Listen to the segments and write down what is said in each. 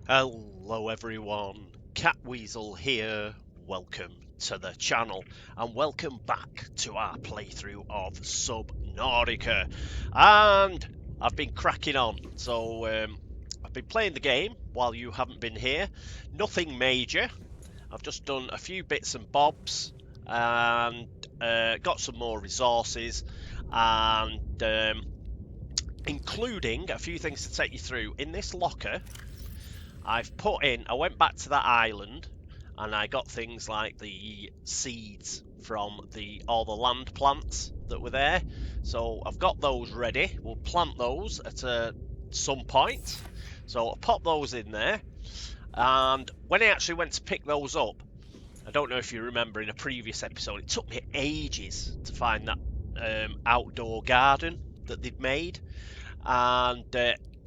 Hello everyone, Catweasel here, welcome to the channel and welcome back to our playthrough of Subnautica. And I've been cracking on, so I've been playing the game while you haven't been here. Nothing major, I've just done a few bits and bobs and got some more resources and including a few things to take you through. In this locker I went back to that island and I got things like the seeds from all the land plants that were there. So I've got those ready. We'll plant those at some point. So I'll pop those in there. And when I actually went to pick those up, I don't know if you remember in a previous episode, it took me ages to find that outdoor garden that they'd made. And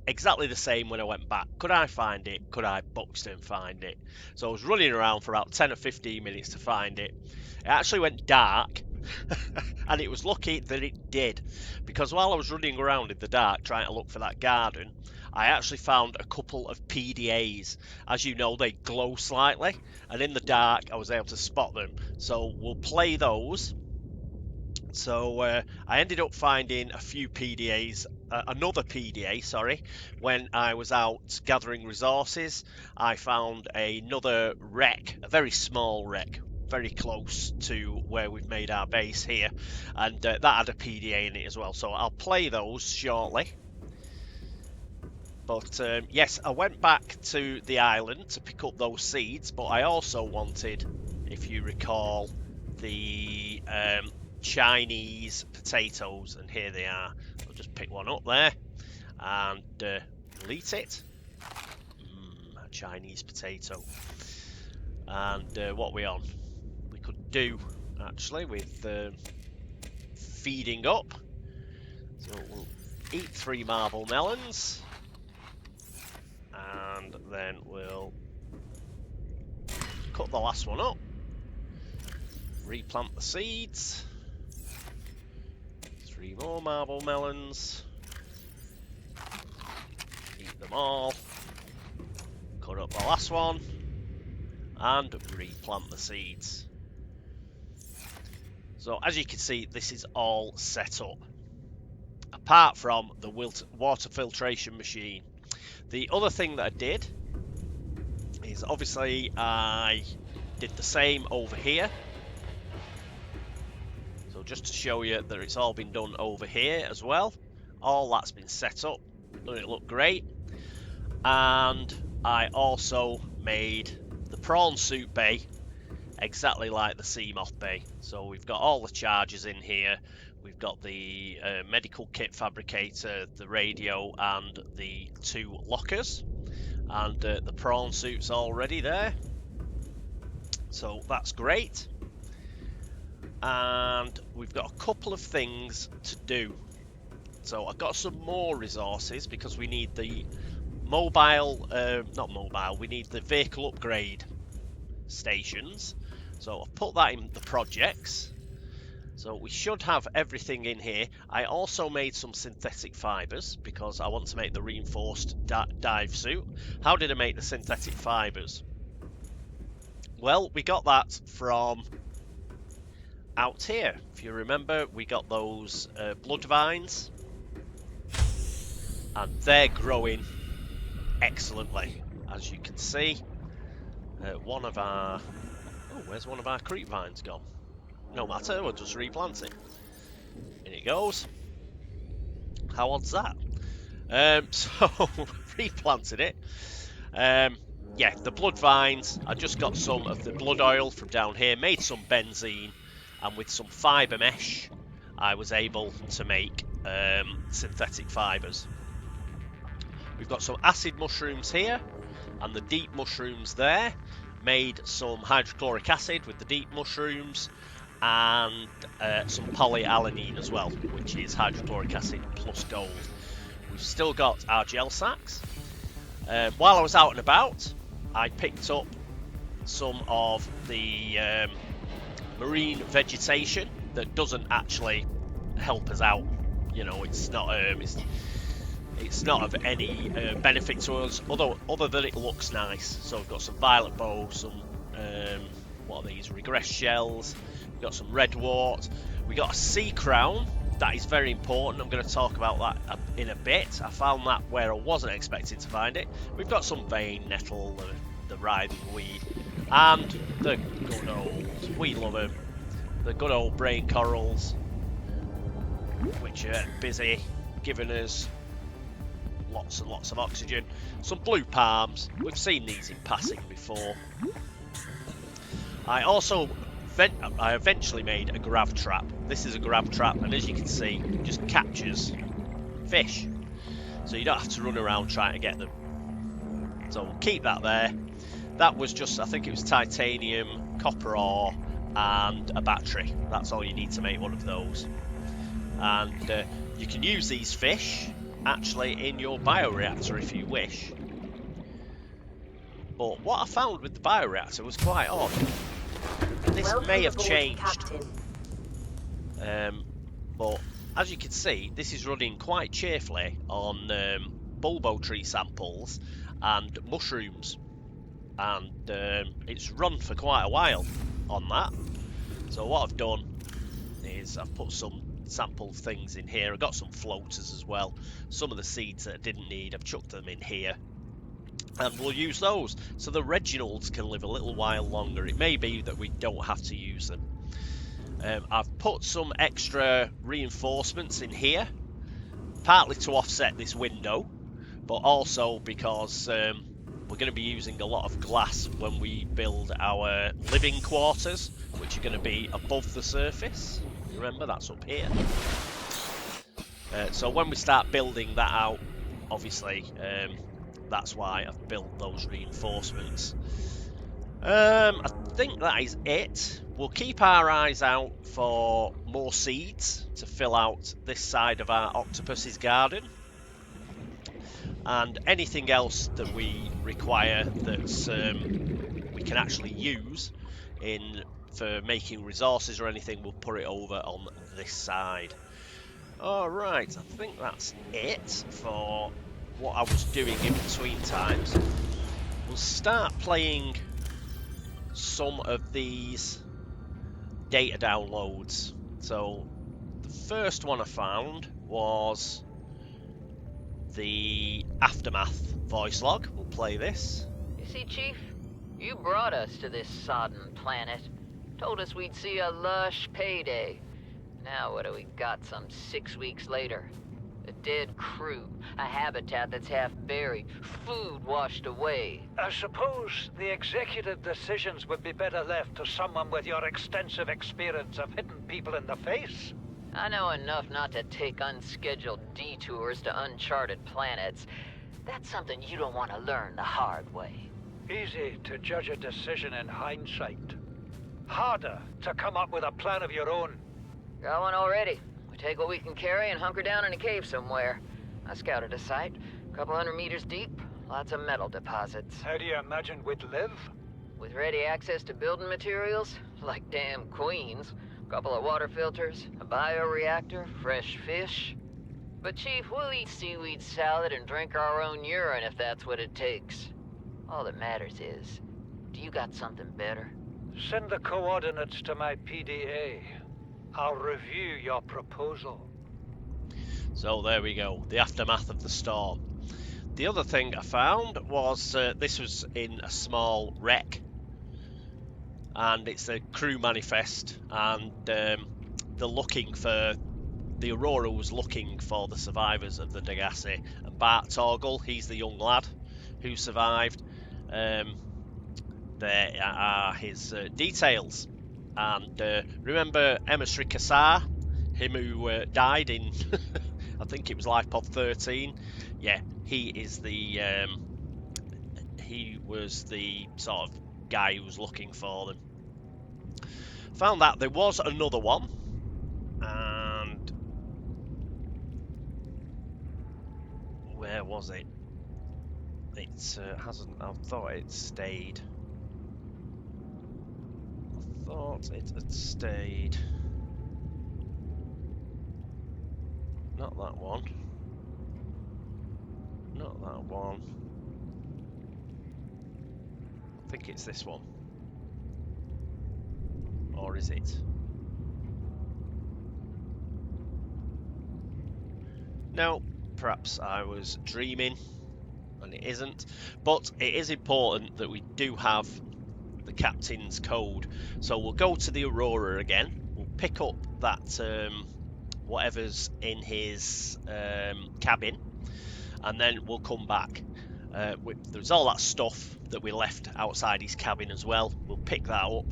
exactly the same when I went back. Could I find it? Could I Buxton find it? So I was running around for about 10 or 15 minutes to find it. It actually went dark and it was lucky that it did, because while I was running around in the dark trying to look for that garden, I actually found a couple of PDAs. As you know, they glow slightly, and in the dark I was able to spot them. So we'll play those. So I ended up finding a few PDAs, another PDA, sorry, when I was out gathering resources. I found another wreck, a very small wreck, very close to where we've made our base here, and that had a PDA in it as well. So I'll play those shortly. But yes, I went back to the island to pick up those seeds, but I also wanted, if you recall, the Chinese potatoes, and here they are. I'll just pick one up there and delete it. A Chinese potato. And what are we on? We could do actually with feeding up. So we'll eat 3 marble melons, and then we'll cut the last one up, replant the seeds. 3 more marble melons. Eat them all. Cut up the last one. And replant the seeds. So as you can see, this is all set up. Apart from the water filtration machine. The other thing that I did is obviously I did the same over here. Just to show you that it's all been done over here as well. All that's been set up. Doesn't it look great? And I also made the prawn suit bay exactly like the sea moth bay. So we've got all the chargers in here. We've got the medical kit fabricator, the radio, and the 2 lockers. And the prawn suit's already there. So that's great. And we've got a couple of things to do. So I've got some more resources because we need the we need the vehicle upgrade stations. So I've put that in the projects. So we should have everything in here. I also made some synthetic fibers because I want to make the reinforced dive suit. How did I make the synthetic fibers? Well, we got that from out here. If you remember, we got those blood vines, and they're growing excellently, as you can see. Where's one of our creep vines gone? No matter, we'll just replant it. In it goes. How odd's that? So replanted it. Yeah, the blood vines. I just got some of the blood oil from down here, made some benzene. And with some fibre mesh, I was able to make synthetic fibres. We've got some acid mushrooms here, and the deep mushrooms there. Made some hydrochloric acid with the deep mushrooms, and some polyalanine as well, which is hydrochloric acid plus gold. We've still got our gel sacks. While I was out and about, I picked up some of the marine vegetation that doesn't actually help us out. You know, it's not it's not of any benefit to us, other than it looks nice. So we've got some violet bow, some what are these, regress shells, we've got some red wart, we got a sea crown. That is very important. I'm going to talk about that in a bit. I found that where I wasn't expecting to find it. We've got some vein nettle, the writhing weed, and the good old, we love them, the good old brain corals, which are busy giving us lots and lots of oxygen. Some blue palms. We've seen these in passing before. I eventually made a grab trap. This is a grab trap, and as you can see, it just captures fish. So you don't have to run around trying to get them. So we'll keep that there. That was just, I think it was titanium, copper ore, and a battery. That's all you need to make one of those. And you can use these fish actually in your bioreactor if you wish. But what I found with the bioreactor was quite odd. This may have changed. But as you can see, this is running quite cheerfully on bulbo tree samples and mushrooms. And it's run for quite a while on that. So what I've done is I've put some sample things in here. I've got some floaters as well. Some of the seeds that I didn't need, I've chucked them in here. And we'll use those. So the Reginalds can live a little while longer. It may be that we don't have to use them. I've put some extra reinforcements in here. Partly to offset this window. But also because we're going to be using a lot of glass when we build our living quarters, which are going to be above the surface. Remember, that's up here. So when we start building that out, obviously, that's why I've built those reinforcements. I think that is it. We'll keep our eyes out for more seeds to fill out this side of our octopus's garden. And anything else that we require that we can actually use for making resources or anything, we'll put it over on this side. Alright, I think that's it for what I was doing in between times. We'll start playing some of these data downloads. So the first one I found was the Aftermath voice log. We'll play this. You see, Chief, you brought us to this sodden planet. Told us we'd see a lush payday. Now what do we got some 6 weeks later? A dead crew, a habitat that's half buried, food washed away. I suppose the executive decisions would be better left to someone with your extensive experience of hitting people in the face. I know enough not to take unscheduled detours to uncharted planets. That's something you don't want to learn the hard way. Easy to judge a decision in hindsight. Harder to come up with a plan of your own. Got one already. We take what we can carry and hunker down in a cave somewhere. I scouted a site, a couple 100 meters deep, lots of metal deposits. How do you imagine we'd live? With ready access to building materials, like damn queens, a couple of water filters, a bioreactor, fresh fish. But Chief, we'll eat seaweed salad and drink our own urine if that's what it takes. All that matters is, do you got something better? Send the coordinates to my PDA. I'll review your proposal. So there we go, the aftermath of the storm. The other thing I found was this was in a small wreck, and it's a crew manifest, and they're looking for, the Aurora was looking for the survivors of the Degassi, and Bart Torgle, he's the young lad who survived. There are his details. And remember Emissary Kassar, him who died in, I think it was Life Pod 13. Yeah, he is the, he was the sort of guy who was looking for them. Found that there was another one, and where was it? It hasn't, I thought it stayed. Thought it had stayed. Not that one. not that one. I think it's this one. Or is it? No, perhaps I was dreaming and it isn't. But it is important that we do have the captain's code. So we'll go to the Aurora again. We'll pick up that whatever's in his cabin, and then we'll come back. There's all that stuff that we left outside his cabin as well. We'll pick that up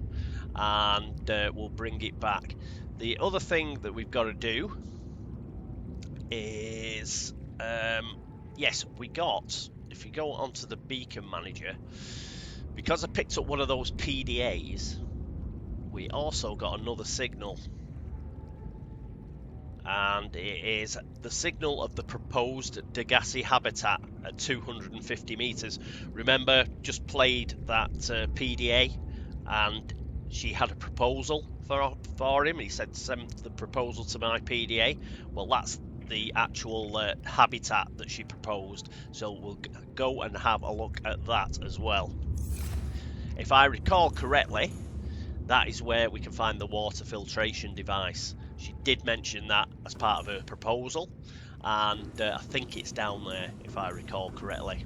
and we'll bring it back. The other thing that we've got to do is, yes, we got, if you go onto the beacon manager, because I picked up one of those PDAs, we also got another signal. And it is the signal of the proposed Degassi habitat at 250 meters. Remember, just played that PDA, and she had a proposal for him. He said, send the proposal to my PDA. Well, that's the actual habitat that she proposed. So we'll go and have a look at that as well. If I recall correctly, that is where we can find the water filtration device. She did mention that as part of her proposal, and I think it's down there, if I recall correctly.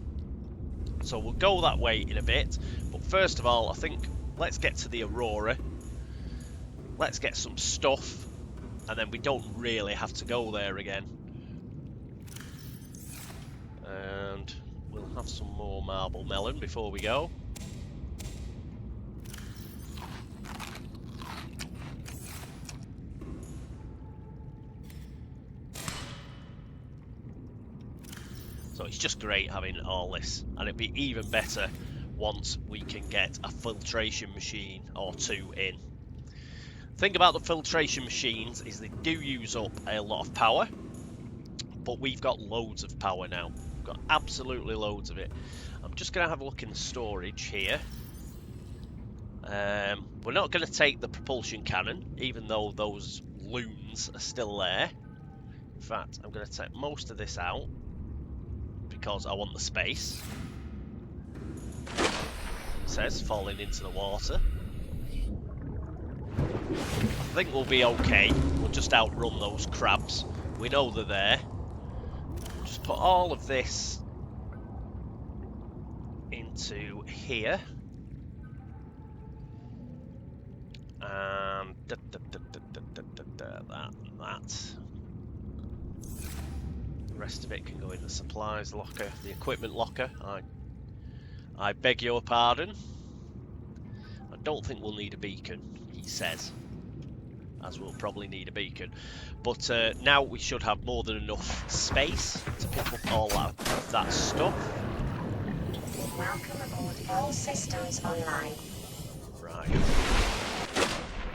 So we'll go that way in a bit, but first of all, I think let's get to the Aurora. Let's get some stuff, and then we don't really have to go there again. And we'll have some more marble melon before we go. So it's just great having all this, and it'd be even better once we can get a filtration machine or two in. The thing about the filtration machines is they do use up a lot of power, but we've got loads of power now. We've got absolutely loads of it. I'm just going to have a look in the storage here. We're not going to take the propulsion cannon, even though those loons are still there. In fact, I'm going to take most of this out, because I want the space. It says falling into the water. I think we'll be okay. We'll just outrun those crabs. We know they're there. We'll just put all of this into here. And that. The rest of it can go in the supplies locker, the equipment locker. I beg your pardon. I don't think we'll need a beacon, he says, as we'll probably need a beacon. But now we should have more than enough space to pick up all that stuff. Welcome aboard, all systems online. Right.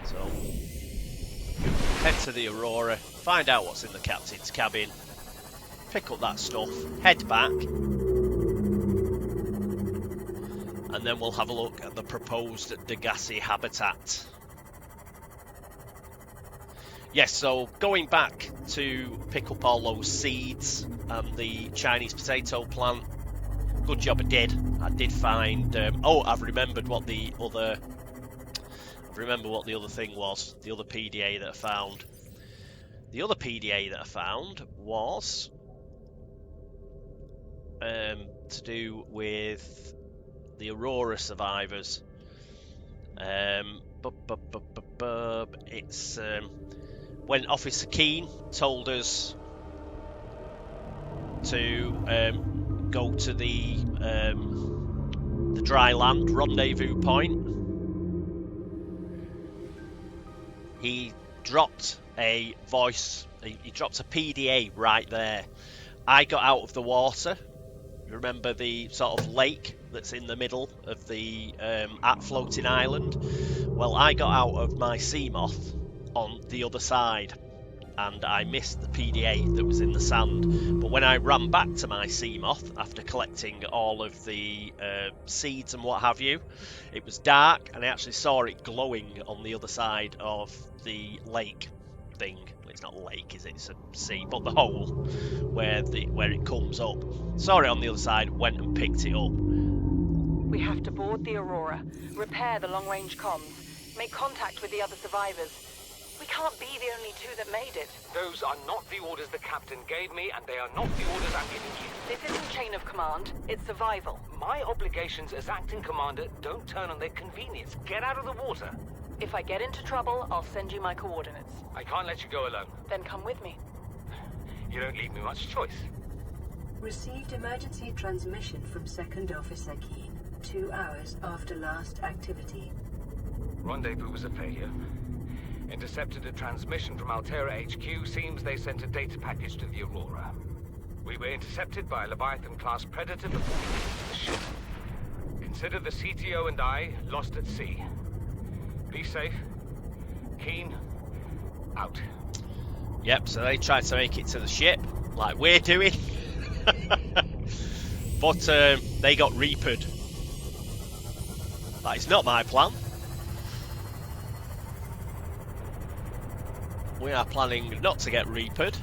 So, head to the Aurora, find out what's in the captain's cabin, pick up that stuff, head back, and then we'll have a look at the proposed Degassi habitat. Yes, so going back to pick up all those seeds and the Chinese potato plant, good job I did. I did find, oh, I've remembered what the other, thing was, the other PDA that I found. The other PDA that I found was to do with the Aurora survivors. It's when Officer Keane told us to go to the dry land rendezvous point. He dropped a voice. He dropped a PDA right there. I got out of the water. Remember the sort of lake that's in the middle of the floating island? Well, I got out of my Seamoth on the other side, and I missed the PDA that was in the sand. But when I ran back to my Seamoth after collecting all of the seeds and what have you, it was dark, and I actually saw it glowing on the other side of the lake thing. it's not a lake, is it? It's a sea, but the hole where it comes up. Saw it on the other side, went and picked it up. We have to board the Aurora, repair the long-range comms, make contact with the other survivors. We can't be the only two that made it. Those are not the orders the captain gave me, and they are not the orders I'm giving you. This isn't chain of command, it's survival. My obligations as acting commander don't turn on their convenience. Get out of the water. If I get into trouble, I'll send you my coordinates. I can't let you go alone. Then come with me. You don't leave me much choice. Received emergency transmission from Second Officer Keane, 2 hours after last activity. Rendezvous was a failure. Intercepted a transmission from Alterra HQ. Seems they sent a data package to the Aurora. We were intercepted by a Leviathan-class predator before we reached the ship. Consider the CTO and I lost at sea. Be safe. Keen. Out. Yep, so they tried to make it to the ship, like we're doing. But they got reapered. That is not my plan. We are planning not to get reapered.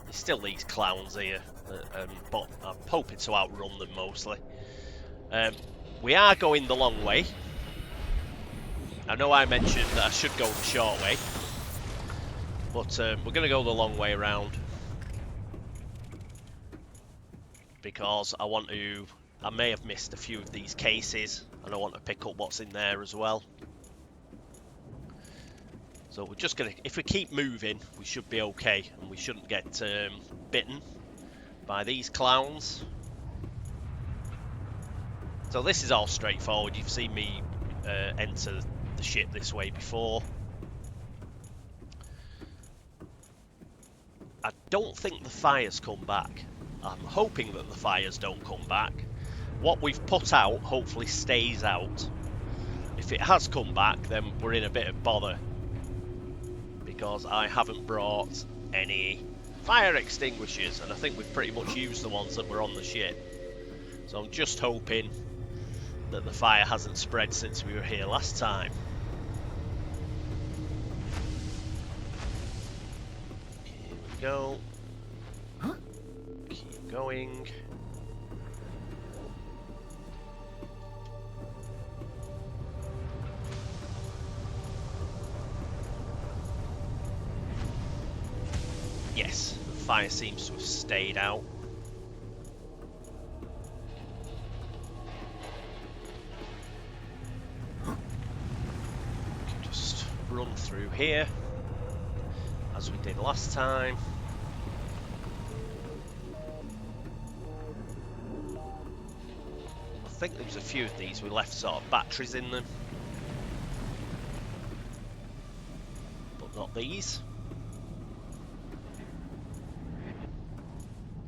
There's still these clowns here, but I'm hoping to outrun them mostly. We are going the long way. I know I mentioned that I should go the short way, but we're going to go the long way around because I may have missed a few of these cases and I want to pick up what's in there as well. So we're just going to, if we keep moving, we should be okay and we shouldn't get bitten by these clowns. So this is all straightforward. You've seen me enter the ship this way before. I don't think the fires come back. I'm hoping that the fires don't come back. What we've put out hopefully stays out. If it has come back, then we're in a bit of bother, because I haven't brought any fire extinguishers, and I think we've pretty much used the ones that were on the ship. So I'm just hoping that the fire hasn't spread since we were here last time. Here we go. Keep going. Yes, the fire seems to have stayed out. Just run through here, as we did last time. I think there was a few of these we left sort of batteries in them, but not these.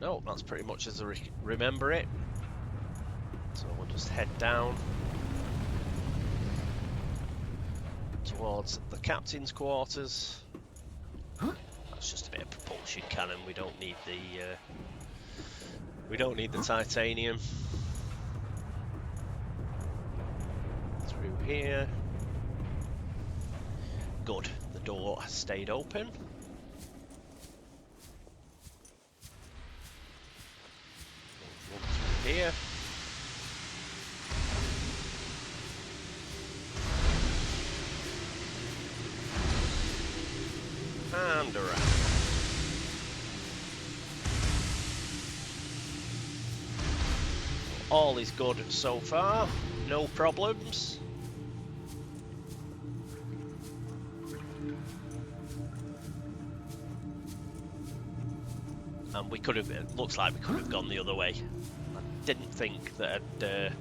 No, that's pretty much as I remember it. So we'll just head down towards the captain's quarters. That's just a bit of propulsion cannon. We don't need the titanium. Through here. Good. The door has stayed open. Here. And around. All is good so far, no problems. And we could have, it looks like we could have gone the other way. Didn't think that I'd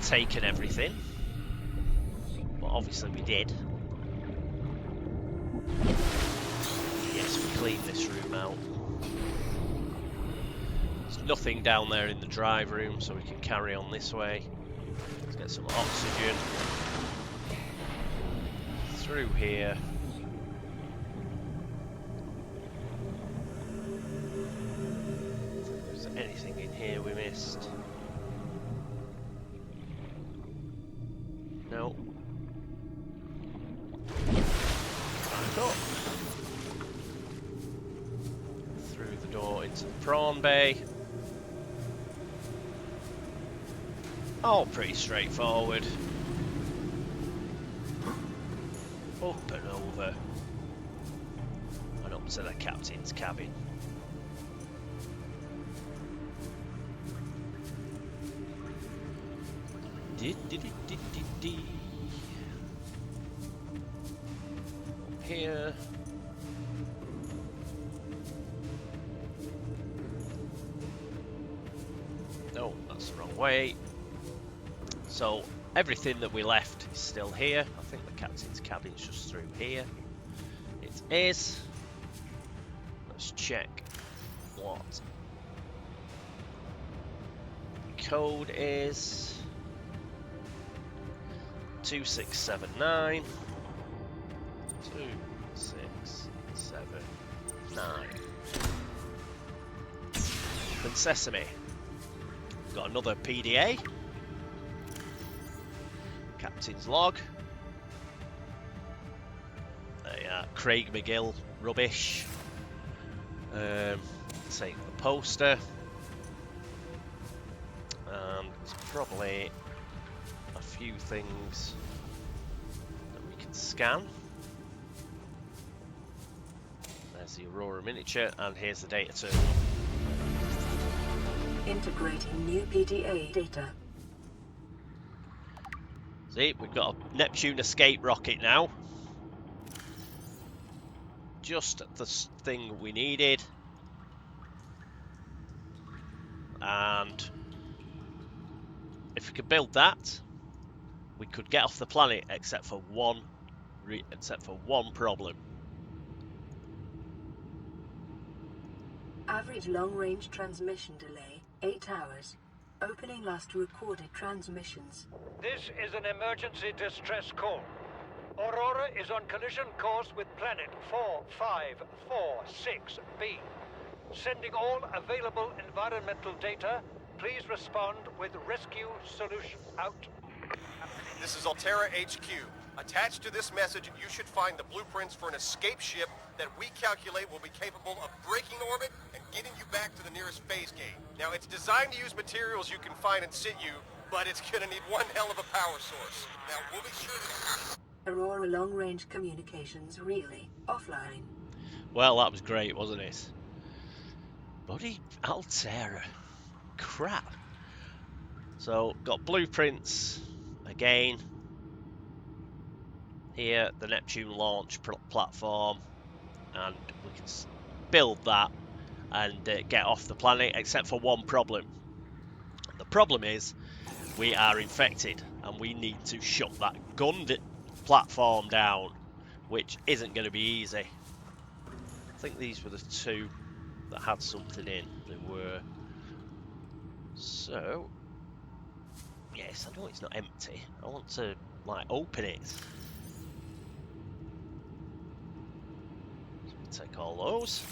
taken everything, but obviously we did. Yes, we cleaned this room out. There's nothing down there in the drive room, so we can carry on this way. Let's get some oxygen. Through here. Anything in here we missed? No. up. Through the door into the prawn bay. All pretty straightforward. Up and over. And up to the captain's cabin. Up here. No, that's the wrong way. So everything that we left is still here. I think the captain's cabin's just through here. It is. Let's check what the code is. 2679. 2679. Open sesame. Got another PDA. Captain's log. Craig McGill rubbish. Take the poster. And there's probably a few things that we can scan. There's the Aurora miniature, and here's the data terminal. Integrating new PDA data. See, we've got a Neptune escape rocket now. Just the thing we needed. And if we could build that, we could get off the planet, except for one problem. Average long-range transmission delay, 8 hours. Opening last recorded transmissions. This is an emergency distress call. Aurora is on collision course with planet 4546b. Sending all available environmental data. Please respond with rescue solution. Out. This is Alterra HQ. Attached to this message, you should find the blueprints for an escape ship that we calculate will be capable of breaking orbit and getting you back to the nearest phase gate. Now, it's designed to use materials you can find in situ, but it's gonna need one hell of a power source. Now, we'll be sure to... Aurora long-range communications really offline. Well, that was great, wasn't it? Bloody Alterra. Crap. So, got blueprints again. Here, the Neptune launch platform, and we can build that and get off the planet, except for one problem. The problem is we are infected, and we need to shut that gun platform down, which isn't going to be easy. I think these were the two that had something in. They were. So, yes, I know it's not empty. I want to, like, open it. Take all those.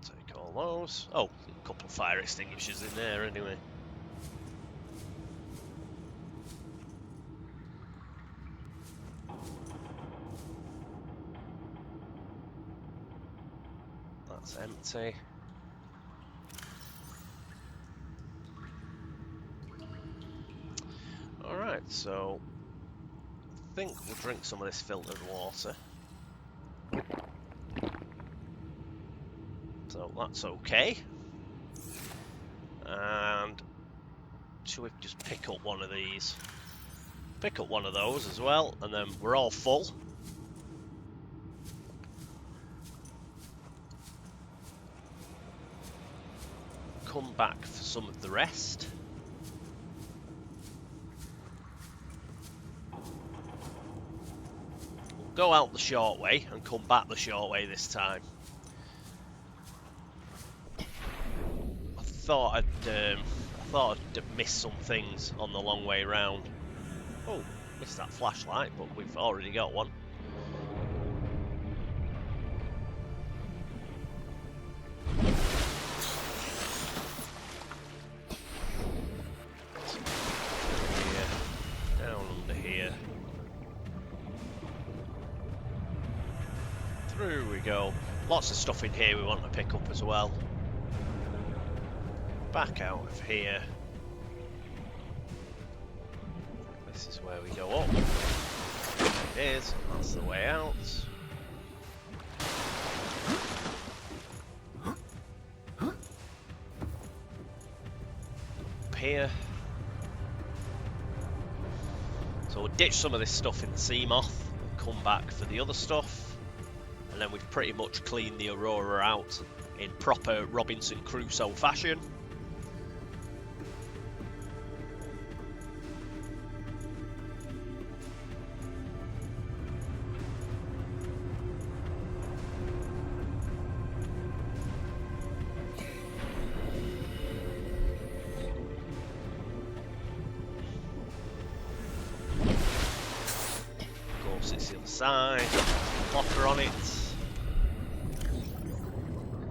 Take all those. Oh, a couple of fire extinguishers in there anyway. That's empty. Alright, so I think we'll drink some of this filtered water. So that's okay. And should we just pick up one of these? Pick up one of those as well, and then we're all full. Come back for some of the rest. Go out the short way and come back the short way this time. I thought I'd missed some things on the long way round. Oh, missed that flashlight, but we've already got one. Through we go. Lots of stuff in here we want to pick up as well. Back out of here. This is where we go up. There it is. That's the way out. Up here. So we'll ditch some of this stuff in the Seamoth, come back for the other stuff, and then we've pretty much cleaned the Aurora out in proper Robinson Crusoe fashion. It's the other side, locker on it,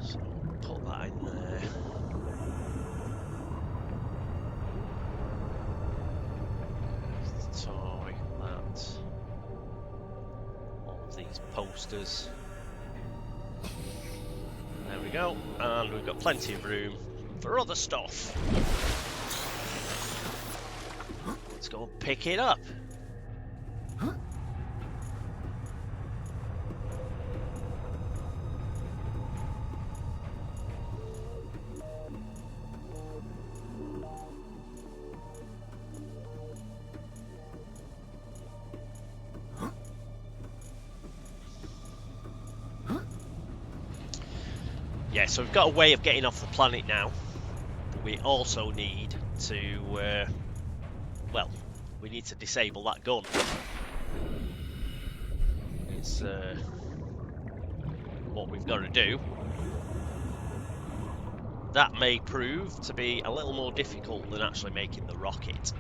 so put that in there. There's the toy, that, all of these posters. There we go, and we've got plenty of room for other stuff. Let's go and pick it up. Yeah, so we've got a way of getting off the planet now, but we also need to, well, we need to disable that gun. It's what we've got to do. That may prove to be a little more difficult than actually making the rocket.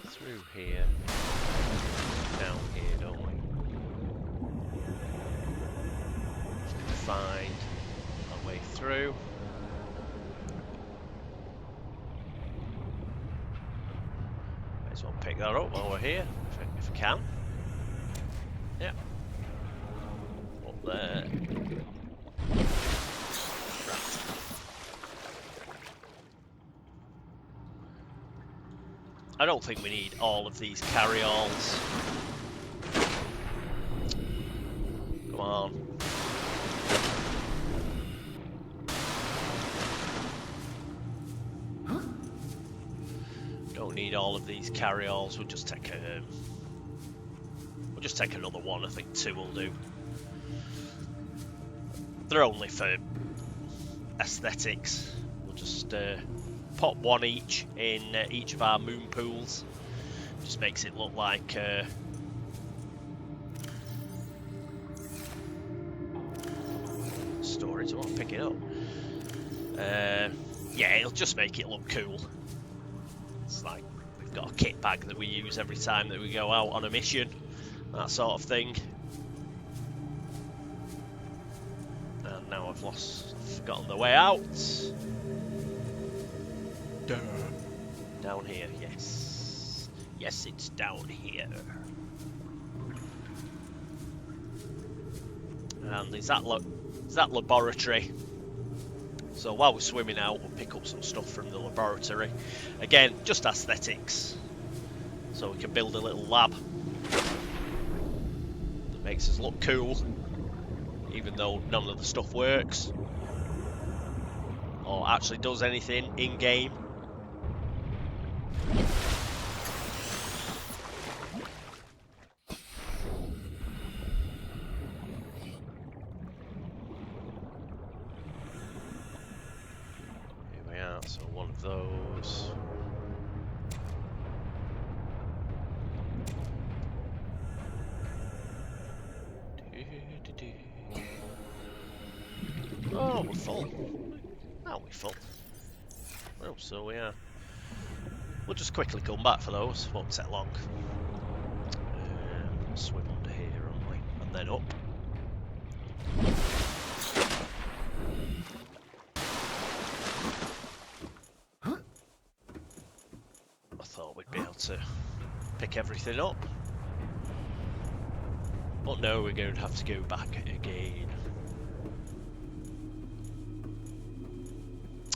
Through here, down here, don't we? Find our way through. May as well pick that up while we're here, if we can. Yeah. Up there. Right. I don't think we need all of these carry-alls. Come on. Don't need all of these carry-alls. We'll just take another one. I think 2 will do. They're only for aesthetics. We'll just pop 1 each in each of our moon pools. Just makes it look like storage. I won't pick it up. Yeah, it'll just make it look cool. It's like we've got a kit bag that we use every time that we go out on a mission, that sort of thing. And now I've forgotten the way out. Duh. Down here, yes. Yes, it's down here. And is that laboratory? So while we're swimming out, we'll pick up some stuff from the laboratory. Again, just aesthetics. So we can build a little lab that makes us look cool, even though none of the stuff works or actually does anything in-game. So one of those. Oh, we're full. Now we're full. Well, so we are. We'll just quickly come back for those. Won't take long. Swim under here only, and then up. I thought we'd be able to pick everything up. But no, we're going to have to go back again.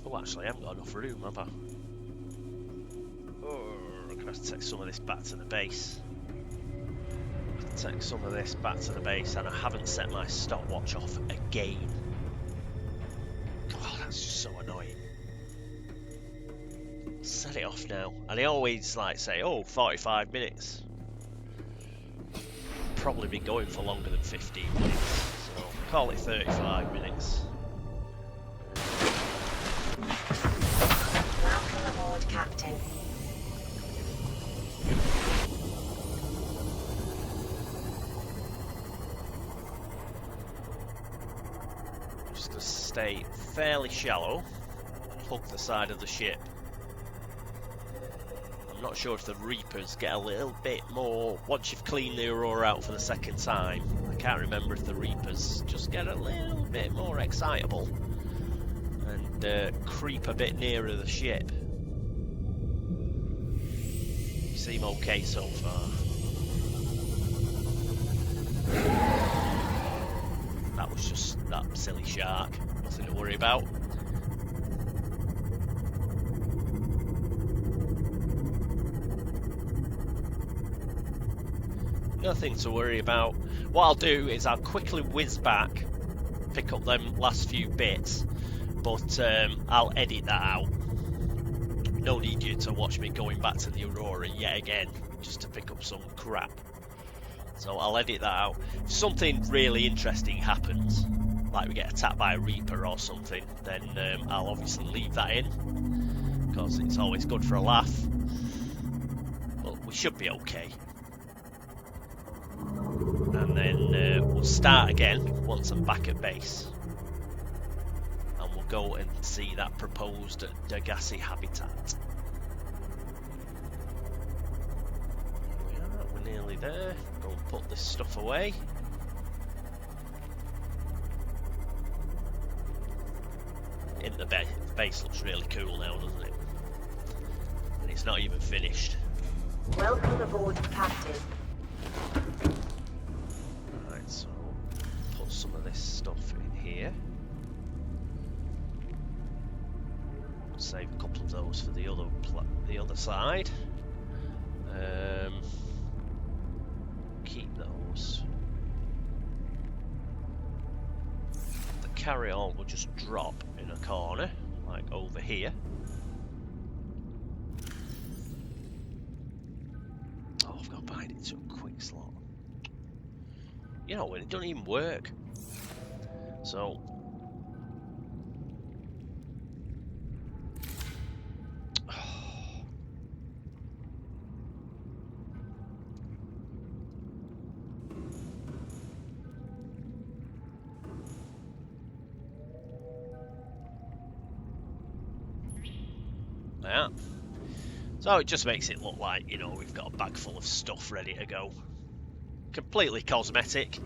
Oh, actually, I haven't got enough room, have I? Oh, I'm going to have to take some of this back to the base. Take some of this back to the base, and I haven't set my stopwatch off again. Oh, that's just so annoying. Set it off now. And they always like say, oh, 45 minutes. Probably been going for longer than 15 minutes. So call it 35 minutes. Welcome aboard, Captain. Just to stay fairly shallow, hug the side of the ship. I'm not sure if the Reapers get a little bit more once you've cleaned the Aurora out for the second time. I can't remember if the Reapers just get a little bit more excitable and creep a bit nearer the ship. You seem okay so far. That was just that silly shark. Nothing to worry about. Nothing to worry about. What I'll do is I'll quickly whiz back, pick up them last few bits, but I'll edit that out. No need you to watch me going back to the Aurora yet again, just to pick up some crap. So I'll edit that out. If something really interesting happens, like we get attacked by a Reaper or something, then I'll obviously leave that in, because it's always good for a laugh. But we should be okay. And then we'll start again once I'm back at base. And we'll go and see that proposed Degasi habitat. We're nearly there. Go and put this stuff away. In the base looks really cool now, doesn't it? And it's not even finished. Welcome aboard, Captain. Right, so put some of this stuff in here. Save a couple of those for the other side. Keep those. The carry-on will just drop in a corner, like over here. Oh, I've got to bind it to a quick slot. You know, it doesn't even work. So yeah. So it just makes it look like, you know, we've got a bag full of stuff ready to go. Completely cosmetic.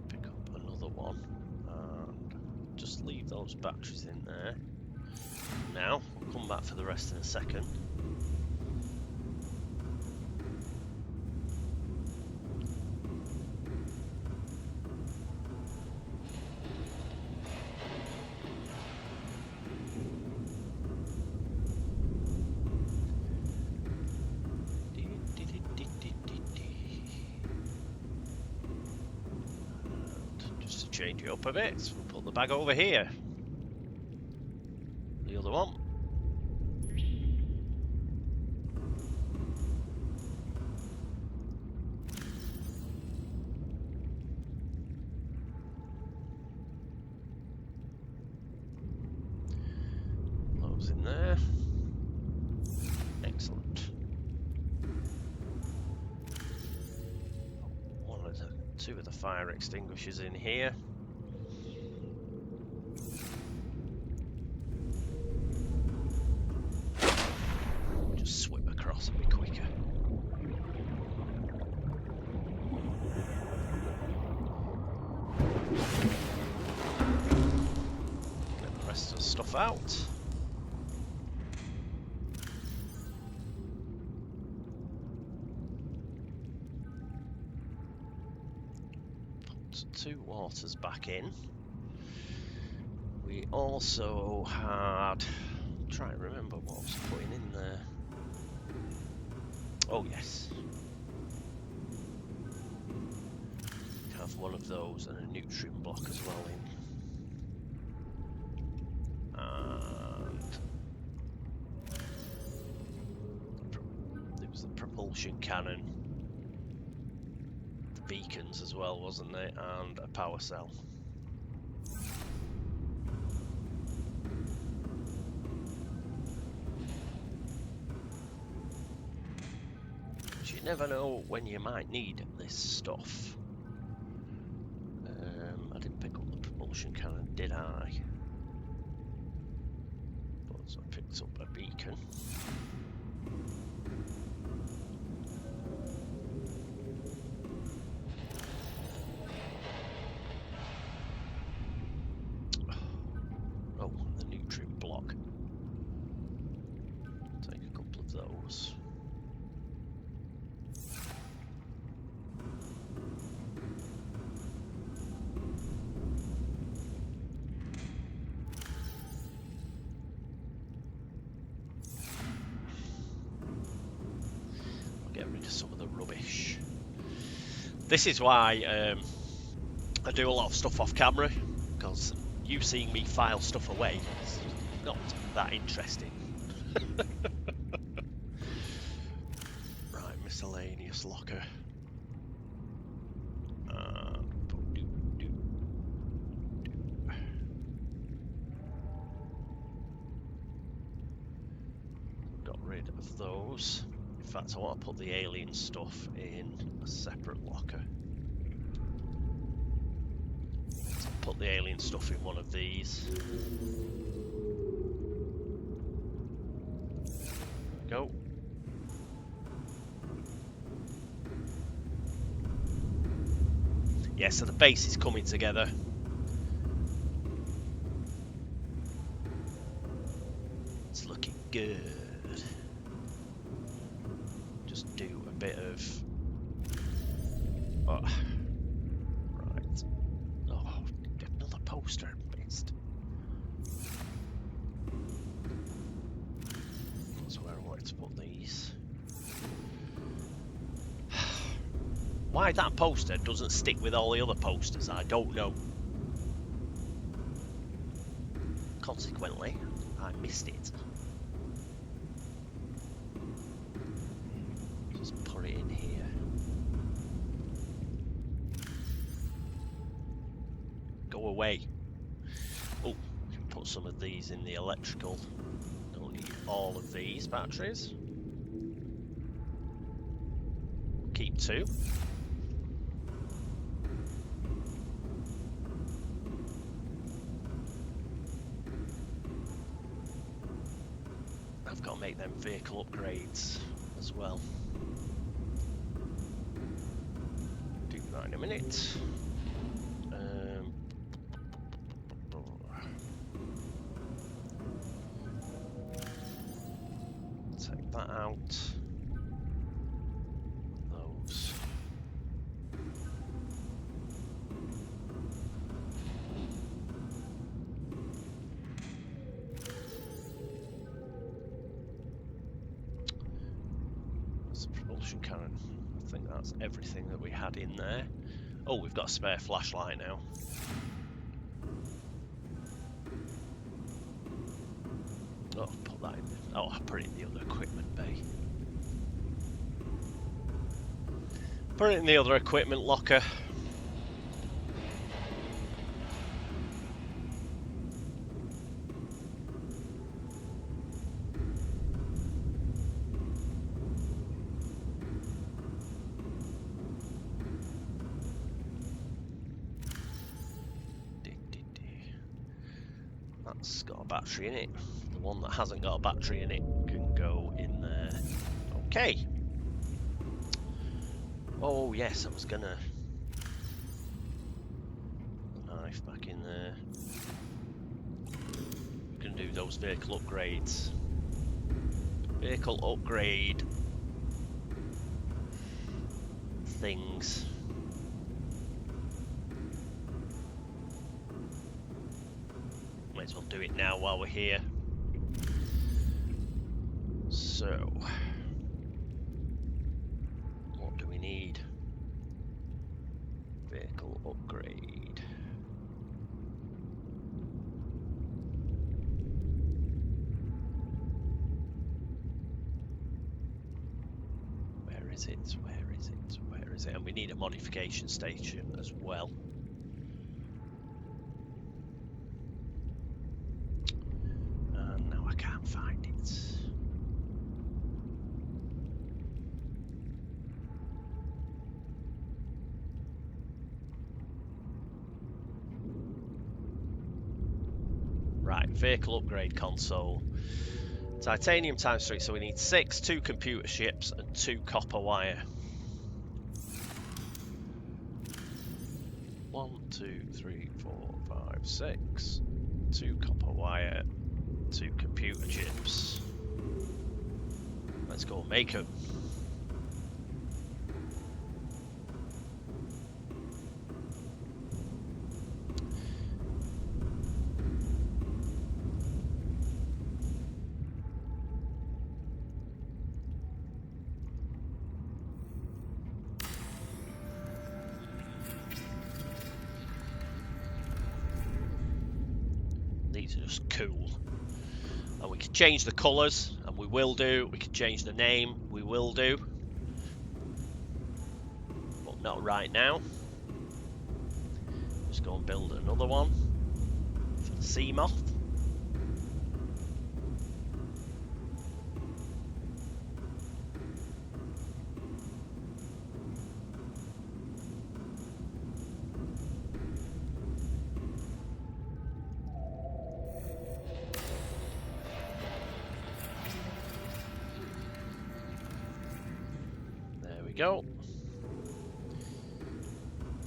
Pick up another one and just leave those batteries in there. Now, we'll come back for the rest in a second. Change it up a bit, so we'll put the bag over here. The other one. Those in there. Excellent. Two of the fire extinguishers in here. Just swim across a bit quicker. stuff out. Put 2 waters back in. We also had... try and remember what I was putting in there. Oh yes. We have one of those and a nutrient block as well in. And there was the propulsion cannon, the beacons as well, wasn't there, and a power cell. You never know when you might need this stuff. I didn't pick up the propulsion cannon, did I? But I picked up a beacon. Oh, the nutrient block. Take a couple of those. Some of the rubbish. This is why I do a lot of stuff off camera, because you seeing me file stuff away is not that interesting. Right, miscellaneous locker. Got rid of those. In fact, I want to put the alien stuff in a separate locker. So put the alien stuff in one of these. There we go. Yeah, so the base is coming together. It's looking good. Do a bit of right. Oh, another poster. Missed. That's where I wanted to put these. Why that poster doesn't stick with all the other posters, I don't know. Consequently, I missed it. Put it in here. Go away. Oh, we can put some of these in the electrical. Don't need all of these batteries. Keep 2. I've got to make them vehicle upgrades as well. In a minute. Take that out. Those. That's a propulsion cannon. I think that's everything that we had in there. Oh, we've got a spare flashlight now. Oh, put that in. Oh, I'll put it in the other equipment bay. Put it in the other equipment locker. That's got a battery in it. The one that hasn't got a battery in it can go in there. Okay. Oh yes, I was gonna... The knife back in there. Gonna do those vehicle upgrades. Vehicle upgrade things. Might as well do it now while we're here. So, what do we need? Vehicle upgrade. Where is it? Where is it? Where is it? And we need a modification station as well. And now I can't find it. Right, vehicle upgrade console. Titanium ×3, so we need 6, 2 computer chips, and 2 copper wire. 1, 2, 3, 4, 5, 6. 2 copper wire, 2 computer chips. Let's go make them. These are just cool. And we can change the colours, and we will do. We can change the name, we will do. But not right now. Just go and build another one for the sea moth. Go.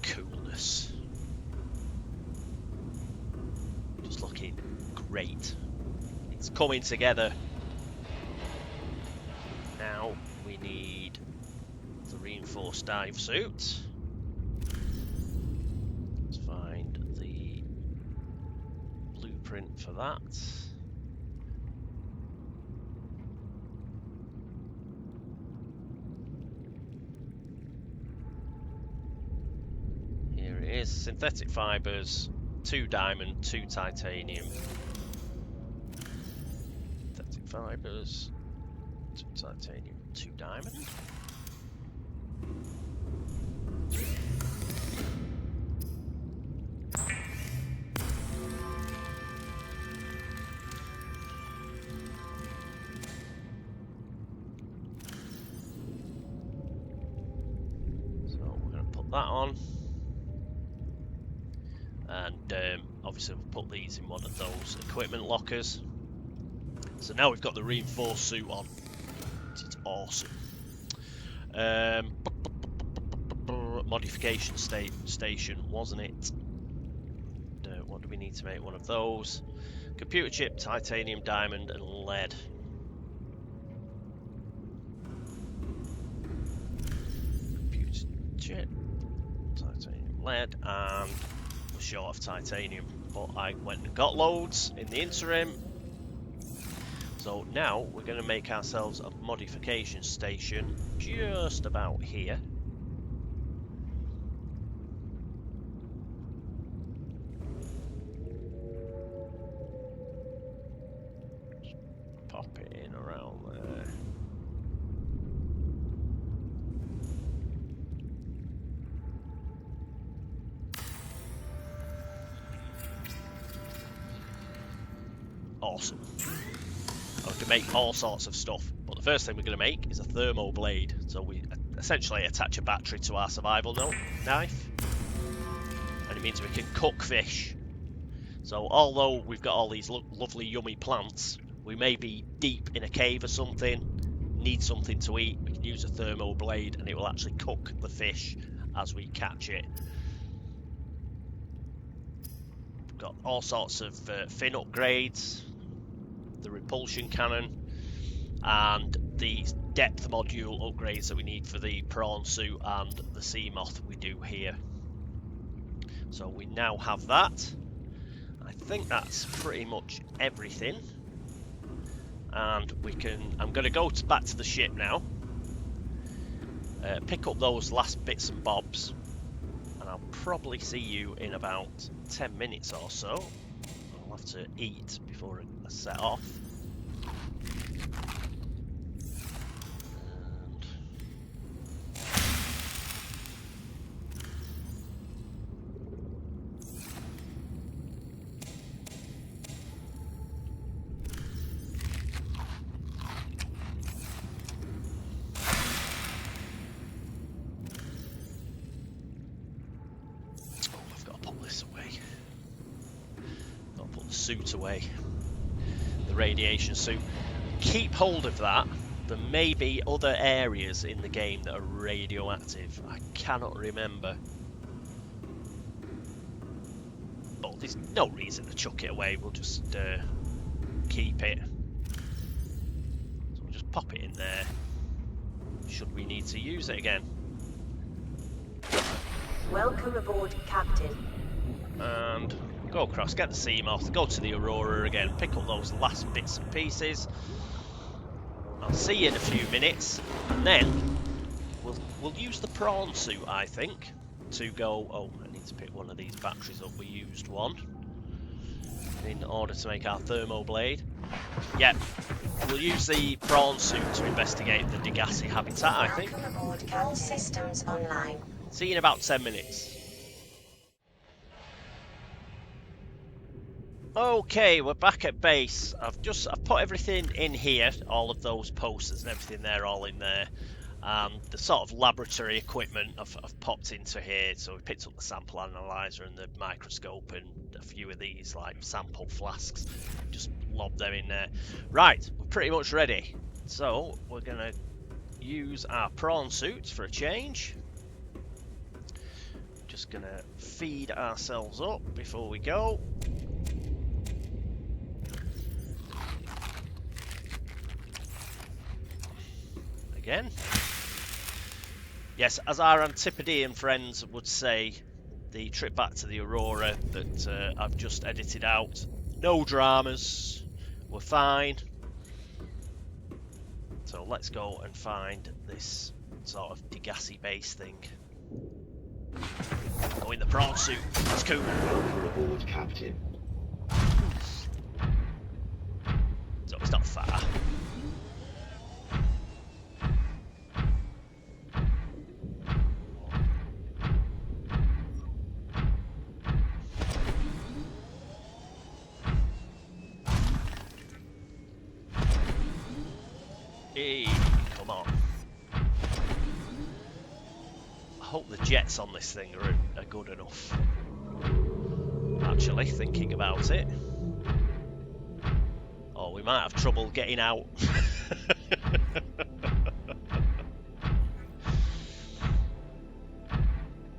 Coolness. Just looking great. It's coming together. Now we need the reinforced dive suit. Let's find the blueprint for that. Is synthetic fibers, 2 diamond, 2 titanium. Synthetic fibers, 2 titanium, 2 diamond. So we're going to put that on. And obviously we'll put these in one of those equipment lockers. So now we've got the reinforced suit on. It's awesome. Modification station, wasn't it? What do we need to make one of those? Computer chip, titanium, diamond, and lead. Computer chip, titanium, lead, and short of titanium, but I went and got loads in the interim. So now we're going to make ourselves a modification station just about here. Just pop it in around there. Awesome. I can make all sorts of stuff, but the first thing we're going to make is a thermo blade. So we essentially attach a battery to our survival knife, and it means we can cook fish. So although we've got all these lovely yummy plants, we may be deep in a cave or something, need something to eat, we can use a thermo blade and it will actually cook the fish as we catch it. Got all sorts of fin upgrades. the repulsion cannon, and the depth module upgrades that we need for the prawn suit and the sea moth we do here. So we now have that. I think that's pretty much everything. And we can, I'm going to go back to the ship now, pick up those last bits and bobs, and I'll probably see you in about 10 minutes or so. I'll have to eat before I set off. Suit away, the radiation suit. Keep hold of that. There may be other areas in the game that are radioactive. I cannot remember, but there's no reason to chuck it away. We'll just keep it. So we'll just pop it in there should we need to use it again. Welcome aboard, Captain. And go across, get the sea moth, go to the Aurora again, pick up those last bits and pieces. I'll see you in a few minutes, and then we'll use the prawn suit, I think, to go. Oh, I need to pick one of these batteries up. We used one in order to make our thermoblade. Yep, we'll use the prawn suit to investigate the Degassi habitat, I think. Welcome aboard, All systems online. See you in about 10 minutes. Okay, we're back at base. I've put everything in here, all of those posters and everything there, all in there. The sort of laboratory equipment I've popped into here. So we picked up the sample analyzer and the microscope and a few of these like sample flasks. Just lob them in there. Right, we're pretty much ready. So we're gonna use our prawn suits for a change. Just gonna feed ourselves up before we go. Again. Yes, as our Antipodean friends would say, the trip back to the Aurora that I've just edited out. No dramas. We're fine. So let's go and find this sort of Degassi base thing. Go in the prawn suit. That's cool. Welcome aboard, Captain. So it's not far. Hey, come on. I hope the jets on this thing are good enough. Actually, thinking about it. Oh, we might have trouble getting out.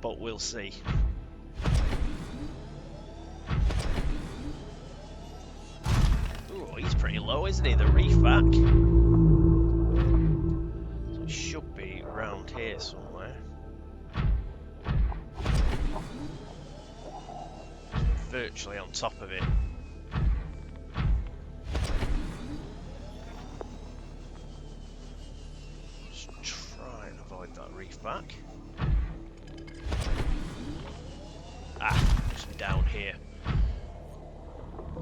But we'll see. Ooh, he's pretty low, isn't he? The reef back. So it should be around here somewhere. Virtually on top of it. Just try and avoid that reef back. Ah, just down here.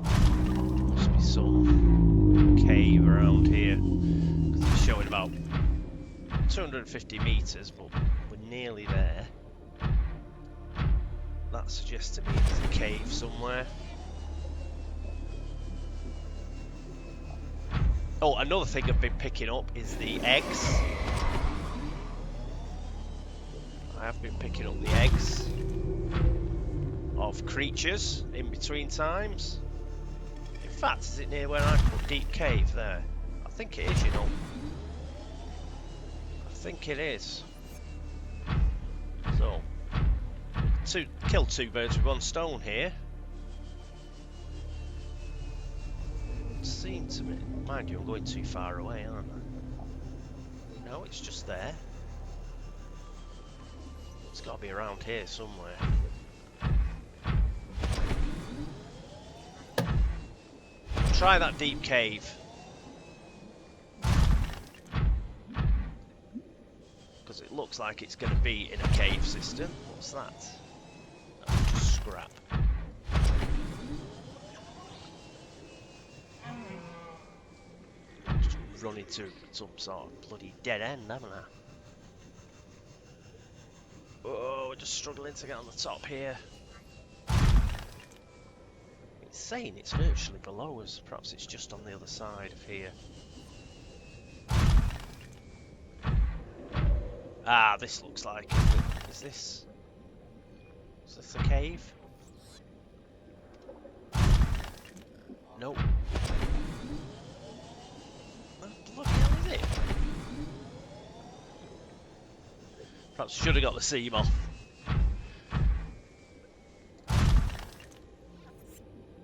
Must be some cave around here. Because it's showing about 250 meters, but we're nearly there. That suggests to me there's a cave somewhere. Oh, another thing I've been picking up is the eggs. I have been picking up the eggs of creatures in between times. In fact, is it near where I put deep cave there? I think it is, you know. I think it is. So, kill two birds with one stone here. Let's seem to me. Mind you, I'm going too far away, aren't I? No, it's just there. It's got to be around here somewhere. Try that deep cave. Because it looks like it's going to be in a cave system. What's that? Oh, just scrap. Just run into some sort of bloody dead end, haven't I? Oh, we're just struggling to get on the top here. It's saying it's virtually below us. Perhaps it's just on the other side of here. Ah, this looks like it. Is this a cave? Nope. What the bloody hell is it? Perhaps should have got the Seamoth.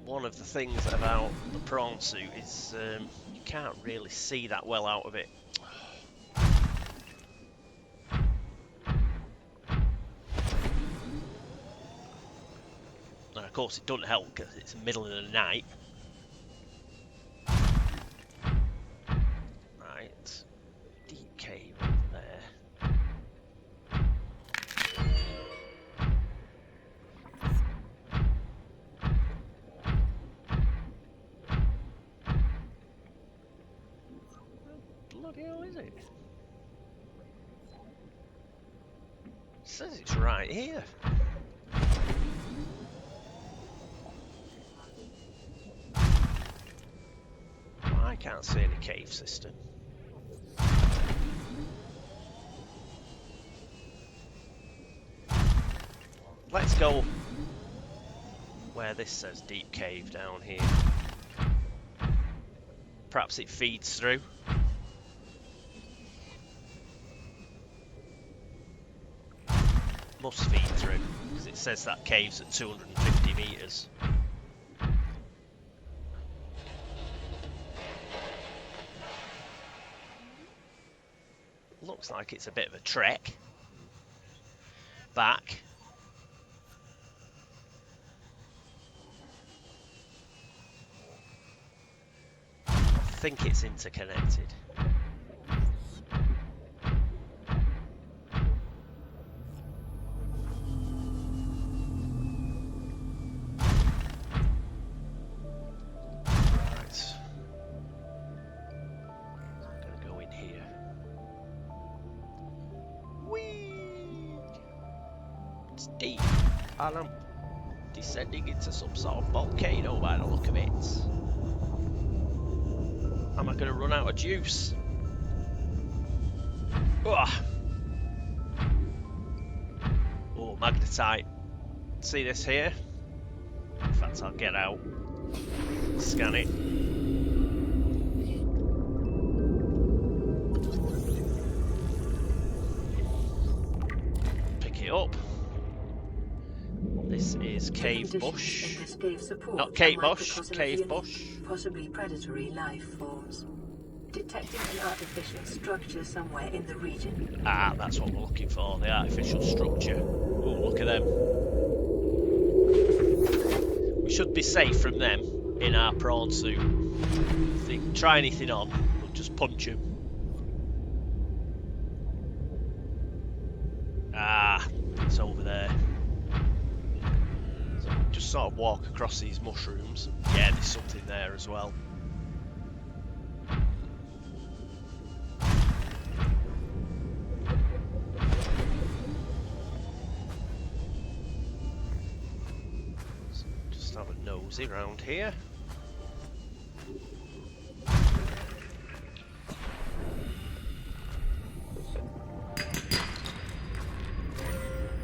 One of the things about the prawn suit is you can't really see that well out of it. And of course it doesn't help because it's the middle of the night. Right, deep cave over there. What the hell is it? It says it's right here. I can't see any cave system. Let's go where this says deep cave down here. Perhaps it feeds through. Must feed through, because it says that cave's at 250 meters. Looks like it's a bit of a trek back. I think it's interconnected. Deep, and I'm descending into some sort of volcano by the look of it. Am I going to run out of juice? Ugh. Oh, magnetite. See this here? In fact, I'll get out, scan it. Pick it up. This is cave bush. Not cave bush, cave bush. Possibly predatory life forms. Detecting an artificial structure somewhere in the region. Ah, that's what we're looking for, the artificial structure. Oh, look at them. We should be safe from them in our prawn suit. If they try anything on, we'll just punch them. Ah, it's over there. Just sort of walk across these mushrooms. Yeah, there's something there as well. So just have a nosy around here.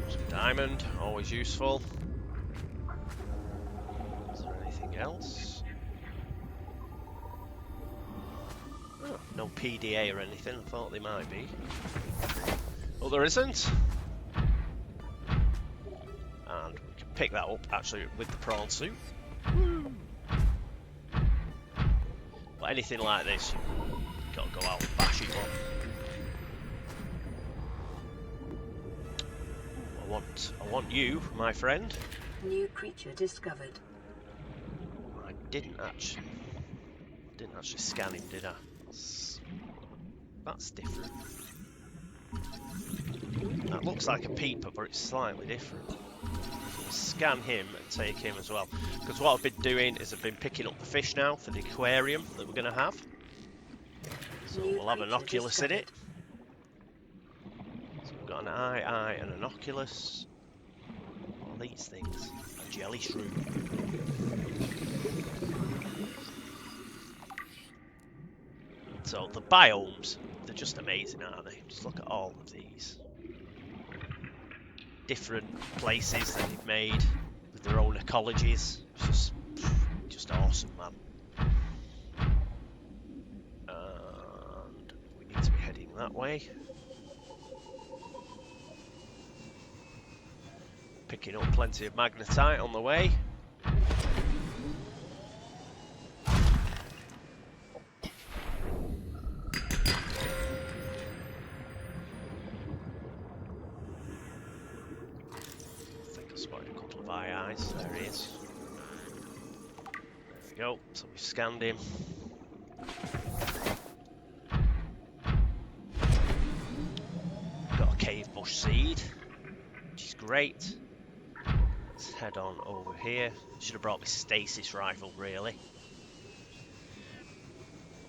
Some diamond, always useful. Else? Oh, no PDA or anything. I thought they might be. Well, there isn't. And we can pick that up actually with the prawn suit. Woo. But anything like this, you've got to go out and bash it on. I want you, my friend. New creature discovered. I didn't actually scan him, did I? That's different. That looks like a peeper, but it's slightly different. We'll scan him and take him as well. Because what I've been doing is I've been picking up the fish now for the aquarium that we're going to have. So we'll have an Oculus in it. So we've got an eye, and an Oculus. What are these things? A jelly shroom. So the biomes, they're just amazing, aren't they? Just look at all of these. Different places that they've made with their own ecologies. It's just awesome, man. And we need to be heading that way. Picking up plenty of magnetite on the way. There he is. There we go. So we've scanned him. Got a cave bush seed, which is great. Let's head on over here. Should have brought my stasis rifle, really.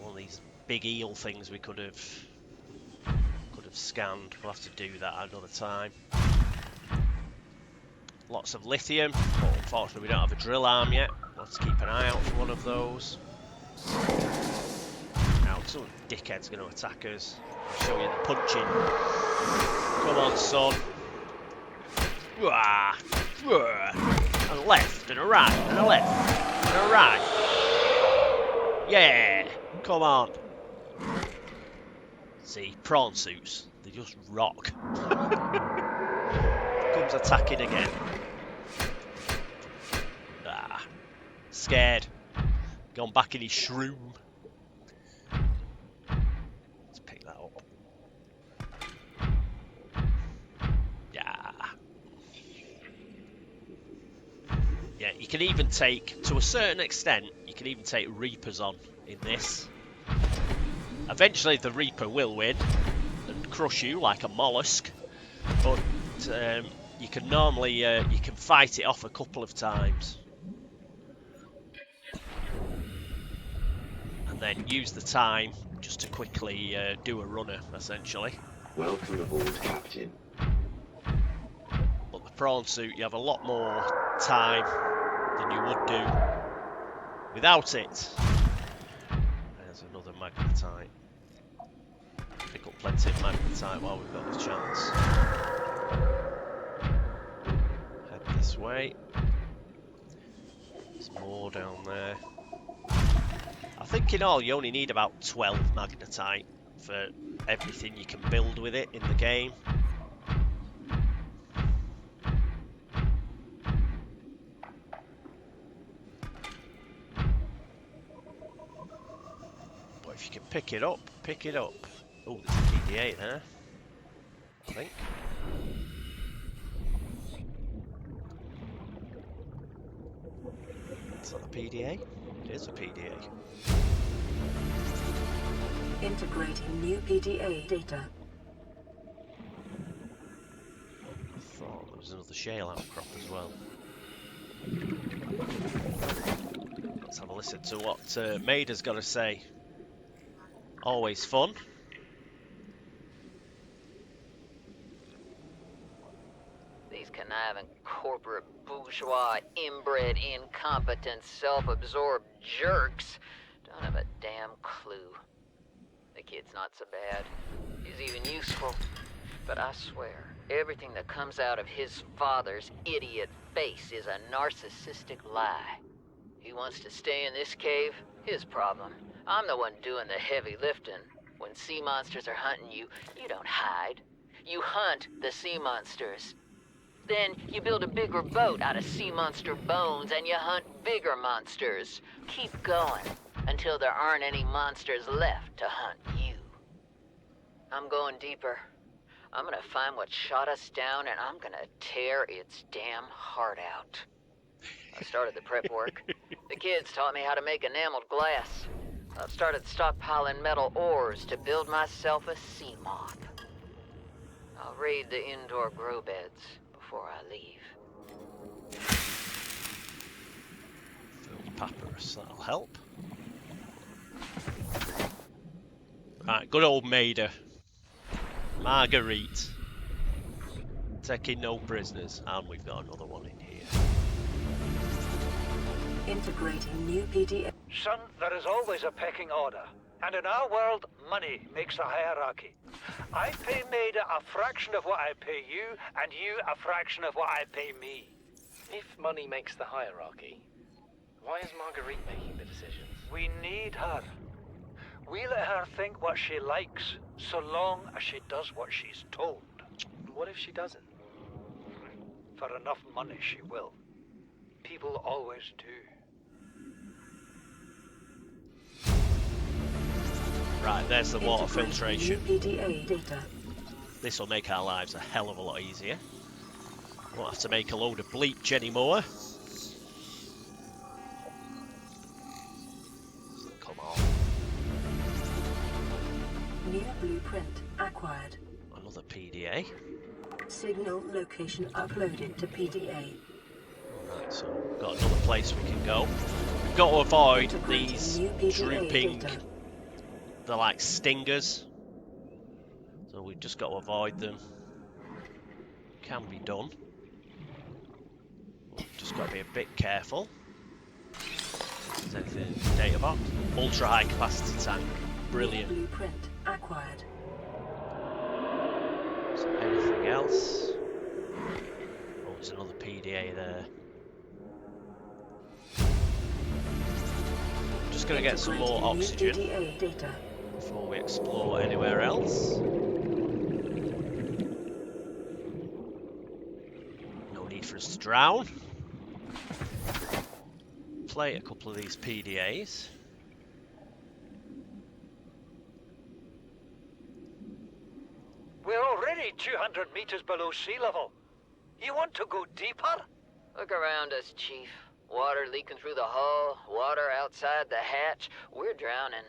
All these big eel things we could have scanned. We'll have to do that another time. Lots of lithium, but unfortunately we don't have a drill arm yet. We'll have to keep an eye out for one of those. Now, some dickhead's going to attack us. I'll show you the punching. Come on, son. And a left, and a right, and a left, and a right. Yeah, come on. See, prawn suits, they just rock. Comes attacking again. Scared. Gone back in his shroom. Let's pick that up. Yeah, you can even take, to a certain extent, you can even take Reapers on in this. Eventually the Reaper will win and crush you like a mollusk, but you can normally you can fight it off a couple of times. Then use the time just to quickly do a runner, essentially. Welcome aboard, Captain. But the prawn suit, you have a lot more time than you would do without it. There's another magnetite. Pick up plenty of magnetite while we've got the chance. Head this way. There's more down there. I think in all you only need about 12 magnetite for everything you can build with it in the game. But if you can pick it up, pick it up. Oh, there's a PDA there, I think. Is that a PDA? It is a PDA. Integrating new PDA data. I thought there was another shale outcrop as well. Let's have a listen to what Maida's got to say. Always fun. These conniving corporate bourgeois, inbred, incompetent, self-absorbed jerks don't have a damn clue. The kid's not so bad. He's even useful. But I swear, everything that comes out of his father's idiot face is a narcissistic lie. He wants to stay in this cave, his problem. I'm the one doing the heavy lifting. When sea monsters are hunting you, you don't hide. You hunt the sea monsters. Then you build a bigger boat out of sea monster bones and you hunt bigger monsters. Keep going. until there aren't any monsters left to hunt you. I'm going deeper. I'm gonna find what shot us down, and I'm gonna tear its damn heart out. I started the prep work. The kids taught me how to make enameled glass. I've started stockpiling metal ores to build myself a sea moth. I'll raid the indoor grow beds before I leave. Filled papyrus, that'll help. Right, good old Maida. Marguerite. Taking no prisoners. And we've got another one in here. Integrating new PDA. Son, there is always a pecking order. And in our world, money makes the hierarchy. I pay Maida a fraction of what I pay you, and you a fraction of what I pay me. If money makes the hierarchy, why is Marguerite making the decisions? We need her. We let her think what she likes, so long as she does what she's told. What if she doesn't? For enough money, she will. People always do. Right, there's the water filtration. PDA data. This will make our lives a hell of a lot easier. Won't have to make a load of bleach anymore. Come on. New blueprint acquired. Another PDA. Signal location uploaded to PDA. Right, so we've got another place we can go. We've got to avoid Integrating these new PDA drooping... data. They're like stingers. So we've just got to avoid them. Can be done. Just got to be a bit careful. Is anything in the data box? Ultra high capacity tank. Brilliant. Blueprint acquired. Is there anything else? Oh, there's another PDA there. Just going to get some more oxygen PDA data. before we explore anywhere else. No need for us to drown. Play a couple of these PDAs. We're already 200 meters below sea level. You want to go deeper? Look around us, Chief. Water leaking through the hull, water outside the hatch. We're drowning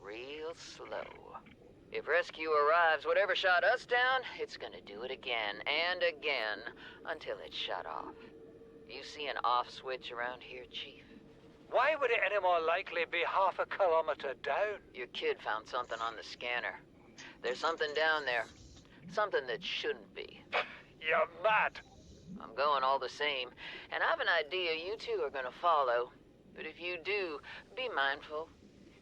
real slow. If rescue arrives, whatever shot us down, it's gonna do it again and again until it's shut off. You see an off switch around here, Chief? Why would it any more likely be half a kilometer down? Your kid found something on the scanner. There's something down there. Something that shouldn't be. You're mad. I'm going all the same, and I've an idea you two are gonna follow. But if you do, be mindful.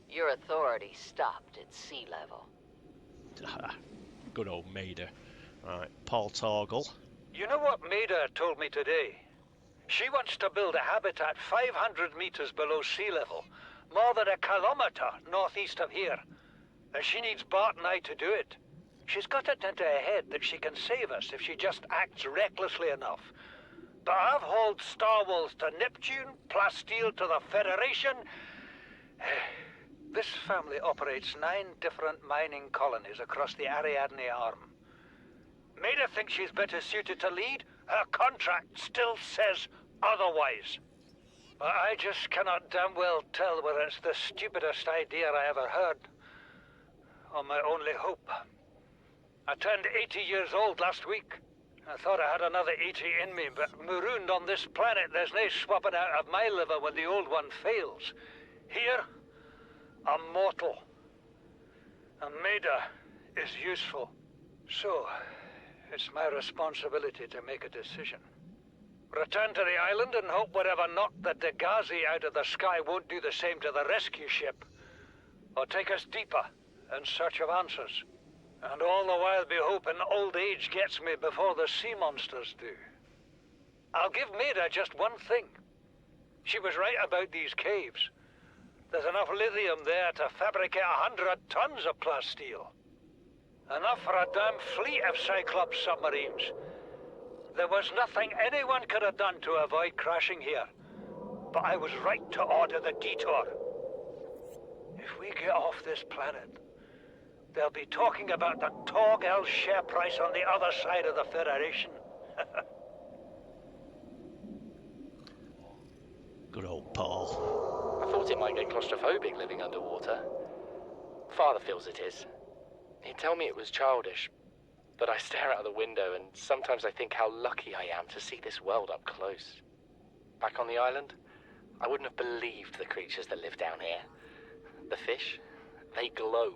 Your authority stopped at sea level. Good old Maida. Right, Paul Torgle. You know what Maida told me today? She wants to build a habitat 500 meters below sea level, more than a kilometer northeast of here. And she needs Bart and I to do it. She's got it into her head that she can save us if she just acts recklessly enough. But I've hauled Star Wars to Neptune, Plasteel to the Federation. This family operates 9 different mining colonies across the Ariadne Arm. Maida thinks she's better suited to lead. Her contract still says otherwise. But I just cannot damn well tell whether it's the stupidest idea I ever heard, or my only hope. I turned 80 years old last week. I thought I had another 80 in me, but marooned on this planet, there's no swapping out of my liver when the old one fails. Here, I'm mortal. And Maida is useful. So, it's my responsibility to make a decision. Return to the island and hope whatever knocked the Degazi out of the sky won't do the same to the rescue ship. Or take us deeper in search of answers. And all the while be hoping old age gets me before the sea monsters do. I'll give Maida just one thing. She was right about these caves. There's enough lithium there to fabricate 100 tons of plasteel. Enough for a damn fleet of Cyclops submarines. There was nothing anyone could have done to avoid crashing here. But I was right to order the detour. If we get off this planet, they'll be talking about the Torgal share price on the other side of the Federation. Good old Paul. I thought it might get claustrophobic living underwater. Father feels it is. He'd tell me it was childish, but I stare out of the window and sometimes I think how lucky I am to see this world up close. Back on the island, I wouldn't have believed the creatures that live down here. The fish, they glow.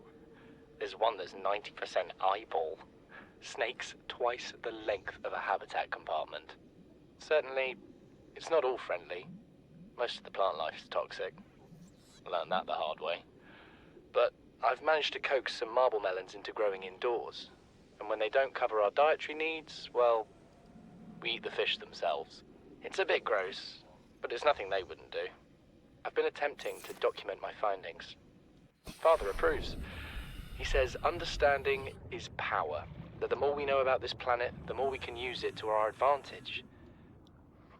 There's one that's 90% eyeball. Snakes twice the length of a habitat compartment. Certainly, it's not all friendly. Most of the plant life is toxic. Learned that the hard way. But I've managed to coax some marble melons into growing indoors. And when they don't cover our dietary needs, well, we eat the fish themselves. It's a bit gross, but it's nothing they wouldn't do. I've been attempting to document my findings. Father approves. He says understanding is power, that the more we know about this planet, the more we can use it to our advantage.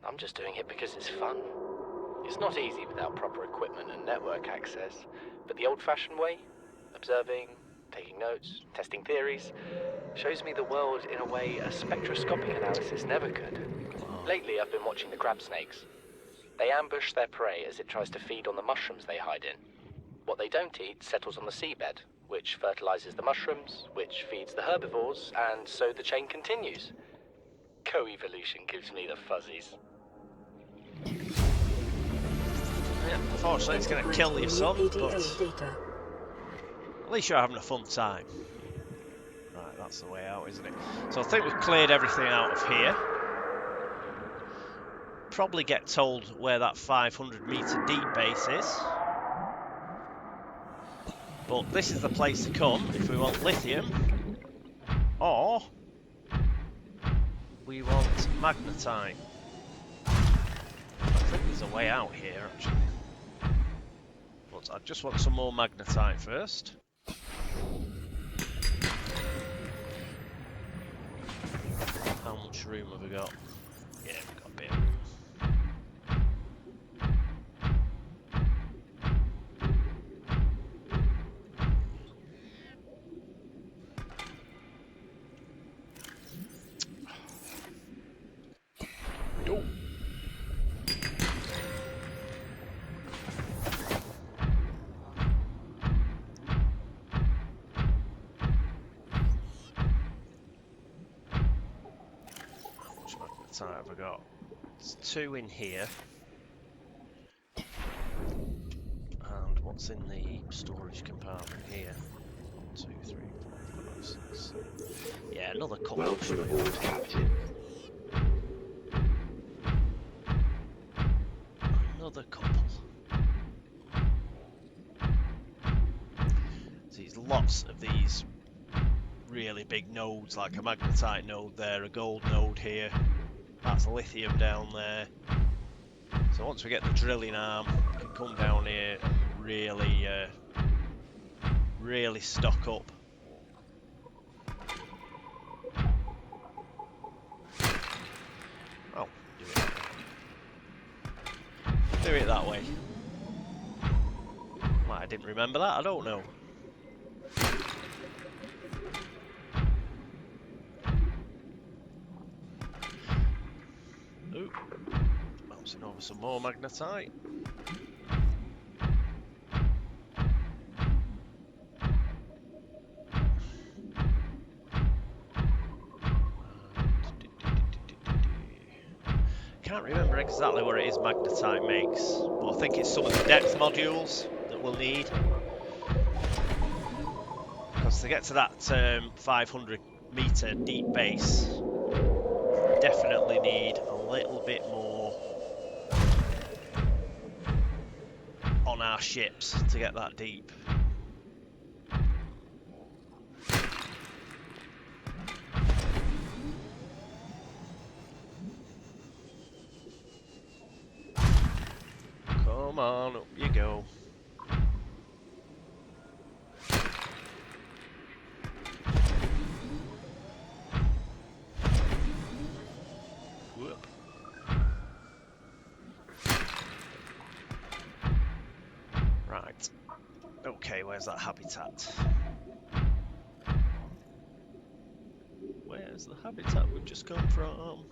I'm just doing it because it's fun. It's not easy without proper equipment and network access, but the old-fashioned way, observing, taking notes, testing theories, shows me the world in a way a spectroscopic analysis never could. Lately, I've been watching the crab snakes. They ambush their prey as it tries to feed on the mushrooms they hide in. What they don't eat settles on the seabed, which fertilizes the mushrooms, which feeds the herbivores, and so the chain continues. Co-evolution gives me the fuzzies. Yeah, unfortunately it's going to kill your son, but at least you're having a fun time. Right, that's the way out, isn't it? So I think we've cleared everything out of here. Probably get told where that 500 metre deep base is. But this is the place to come if we want lithium, or we want magnetite. I think there's a way out here actually. But I just want some more magnetite first. How much room have we got? Yeah, we've got a bit. Yo. What have I got? There's 2 in here. And what's in the storage compartment here? 1, 2, 3, 4, 5, 6. Yeah, another couple. Welcome aboard, Captain. Another couple. So there's lots of these really big nodes, like a magnetite node there, a gold node here. That's lithium down there. So once we get the drilling arm, we can come down here and really stock up. Oh, do it that way. Why I didn't remember that, I don't know. Ooh, bouncing over some more magnetite. Can't remember exactly what it is magnetite makes, but I think it's some of the depth modules that we'll need. Because to get to that 500 metre deep base, definitely need a little bit more on our ships to get that deep. Come on, up you go. Whoop. Right. Okay, where's that habitat? Where's the habitat we've just come from?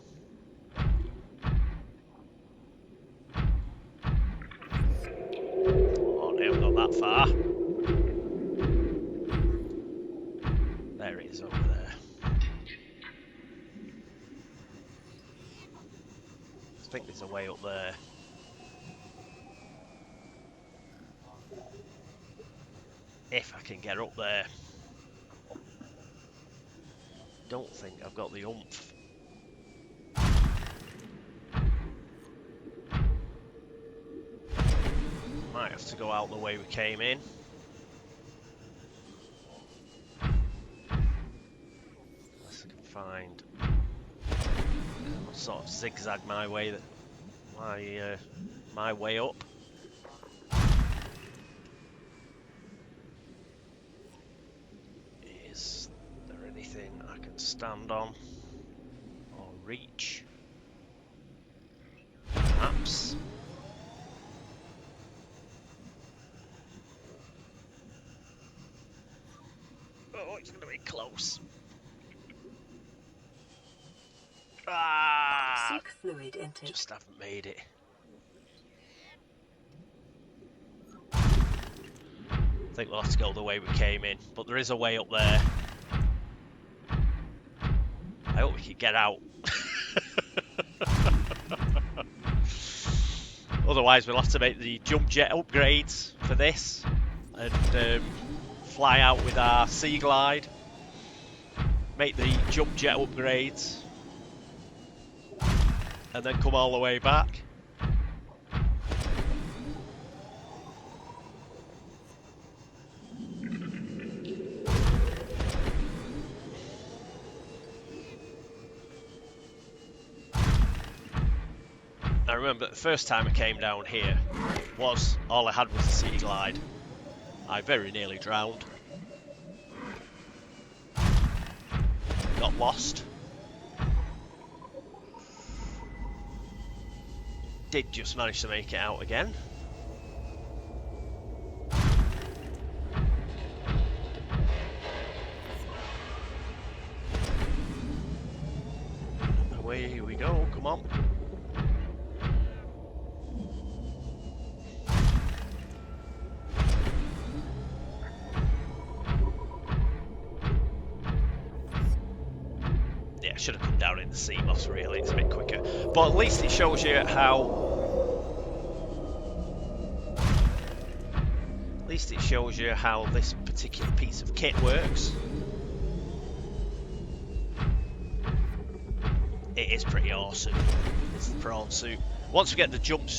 Oh, they haven't got that far. There it is over there. I think there's a way up there. If I can get up there. Don't think I've got the oomph. Might have to go out the way we came in. Unless I can find... I'll sort of zigzag my way, my way up. Is there anything I can stand on or reach? Perhaps. Oh, it's going to be close. Ah! Seek fluid intake. Just haven't made it. I think we'll have to go the way we came in, but there is a way up there. I hope we can get out. Otherwise we'll have to make the jump jet upgrades for this and fly out with our sea glide. Make the jump jet upgrades and then come all the way back. I remember the first time I came down here was all I had was a sea glide. I very nearly drowned. Got lost. Did just manage to make it out again. Away we go, come on. Should have come down in the sea moss, really, it's a bit quicker. But at least it shows you how... At least it shows you how this particular piece of kit works. It is pretty awesome. It's the prawn suit. Once we get the jump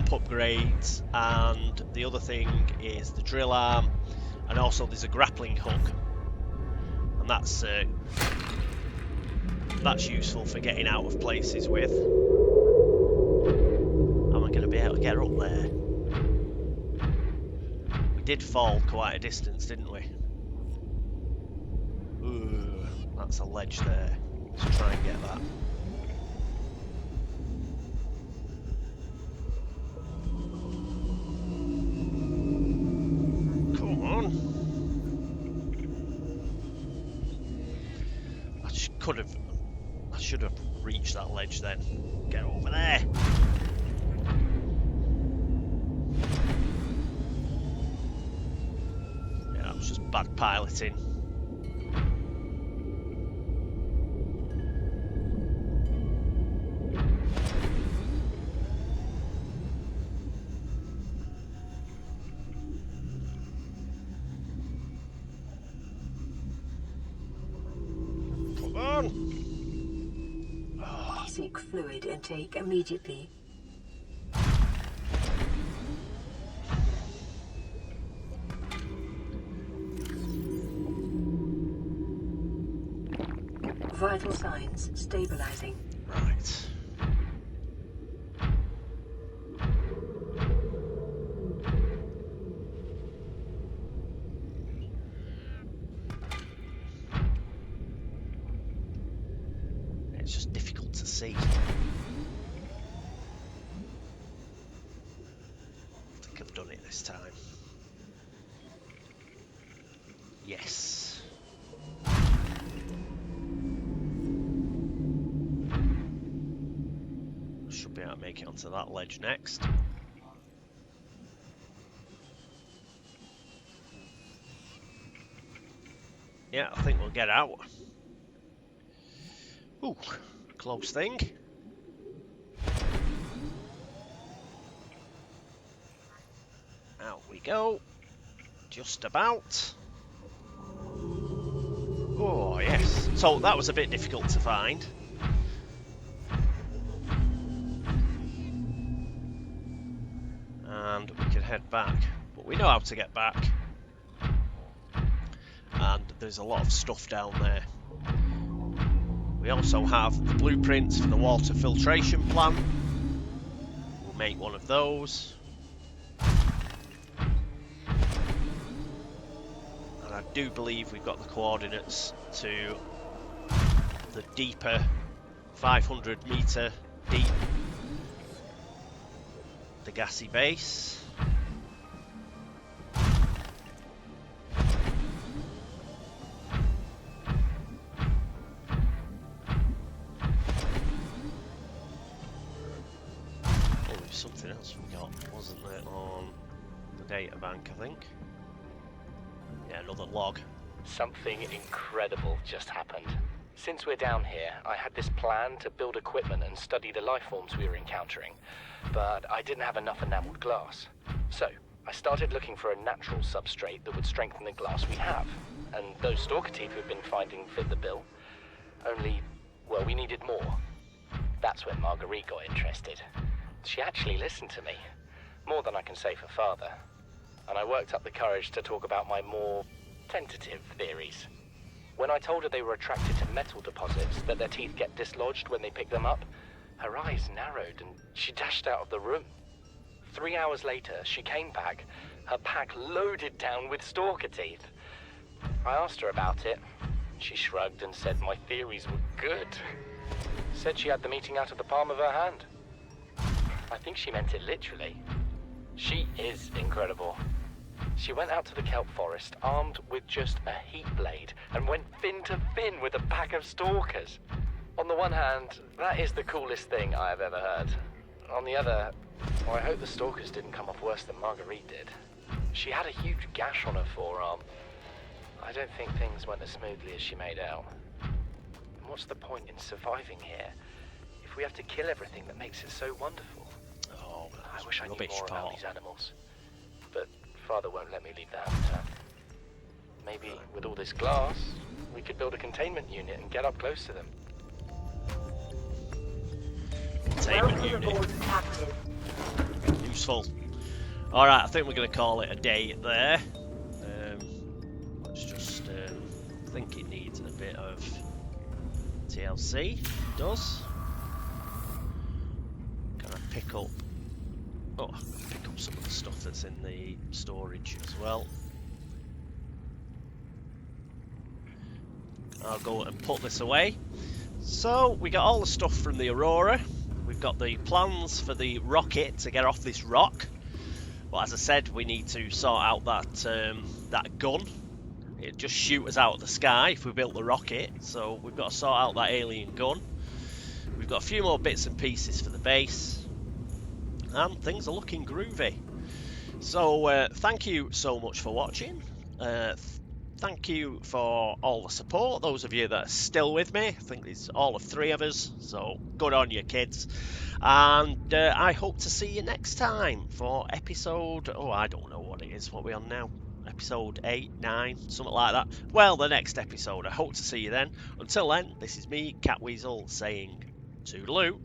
upgrades, and the other thing is the drill arm, and also there's a grappling hook. And that's useful for getting out of places with. Am I going to be able to get up there? We did fall quite a distance, didn't we? Ooh, that's a ledge there. Let's try and get that. Come on. I should have reached that ledge then. Get over there. Yeah, that was just bad piloting. Come on. Seek fluid intake immediately. Vital signs stabilizing. Right. It's just difficult to see. I think I've done it this time. Yes. Should be able to make it onto that ledge next. Yeah, I think we'll get out. Ooh, close thing. Out we go. Just about. Oh, yes. So that was a bit difficult to find. And we can head back. But we know how to get back. And there's a lot of stuff down there. We also have the blueprints for the water filtration plant. We'll make one of those. And I do believe we've got the coordinates to the deeper 500 metre deep the gassy base. Something else we got, wasn't there, on the data bank, I think. Yeah, another log. Something incredible just happened. Since we're down here, I had this plan to build equipment and study the life forms we were encountering, but I didn't have enough enameled glass. So, I started looking for a natural substrate that would strengthen the glass we have, and those stalker teeth we've been finding fit the bill. Only, well, we needed more. That's when Marguerite got interested. She actually listened to me, more than I can say for Father, and I worked up the courage to talk about my more tentative theories. When I told her they were attracted to metal deposits, that their teeth get dislodged when they pick them up, her eyes narrowed and she dashed out of the room. 3 hours later, she came back, her pack loaded down with stalker teeth. I asked her about it. She shrugged and said my theories were good. Said she had the meeting out of the palm of her hand. I think she meant it literally. She is incredible. She went out to the kelp forest armed with just a heat blade and went fin to fin with a pack of stalkers. On the one hand, that is the coolest thing I have ever heard. On the other, well, I hope the stalkers didn't come off worse than Marguerite did. She had a huge gash on her forearm. I don't think things went as smoothly as she made out. And what's the point in surviving here if we have to kill everything that makes it so wonderful? Oh, I wish I knew more about these animals. But Father won't let me leave the habitat. Maybe with all this glass, we could build a containment unit and get up close to them. Containment unit. Useful. Alright, I think we're going to call it a day there. Let's just... I think it needs a bit of TLC. It does. Can I pick up... Oh, I'm going to pick up some of the stuff that's in the storage as well. I'll go and put this away. So, we got all the stuff from the Aurora. We've got the plans for the rocket to get off this rock. But as I said, we need to sort out that gun. It'd just shoot us out of the sky if we built the rocket. So we've got to sort out that alien gun. We've got a few more bits and pieces for the base. And things are looking groovy. So thank you so much for watching. Thank you for all the support, those of you that are still with me. I think it's all of 3 of us, so good on you, kids. And I hope to see you next time for episode... Oh, I don't know what it is. What are we on now? Episode 8, 9, something like that. Well, the next episode. I hope to see you then. Until then, this is me, Catweasel, saying toodaloo.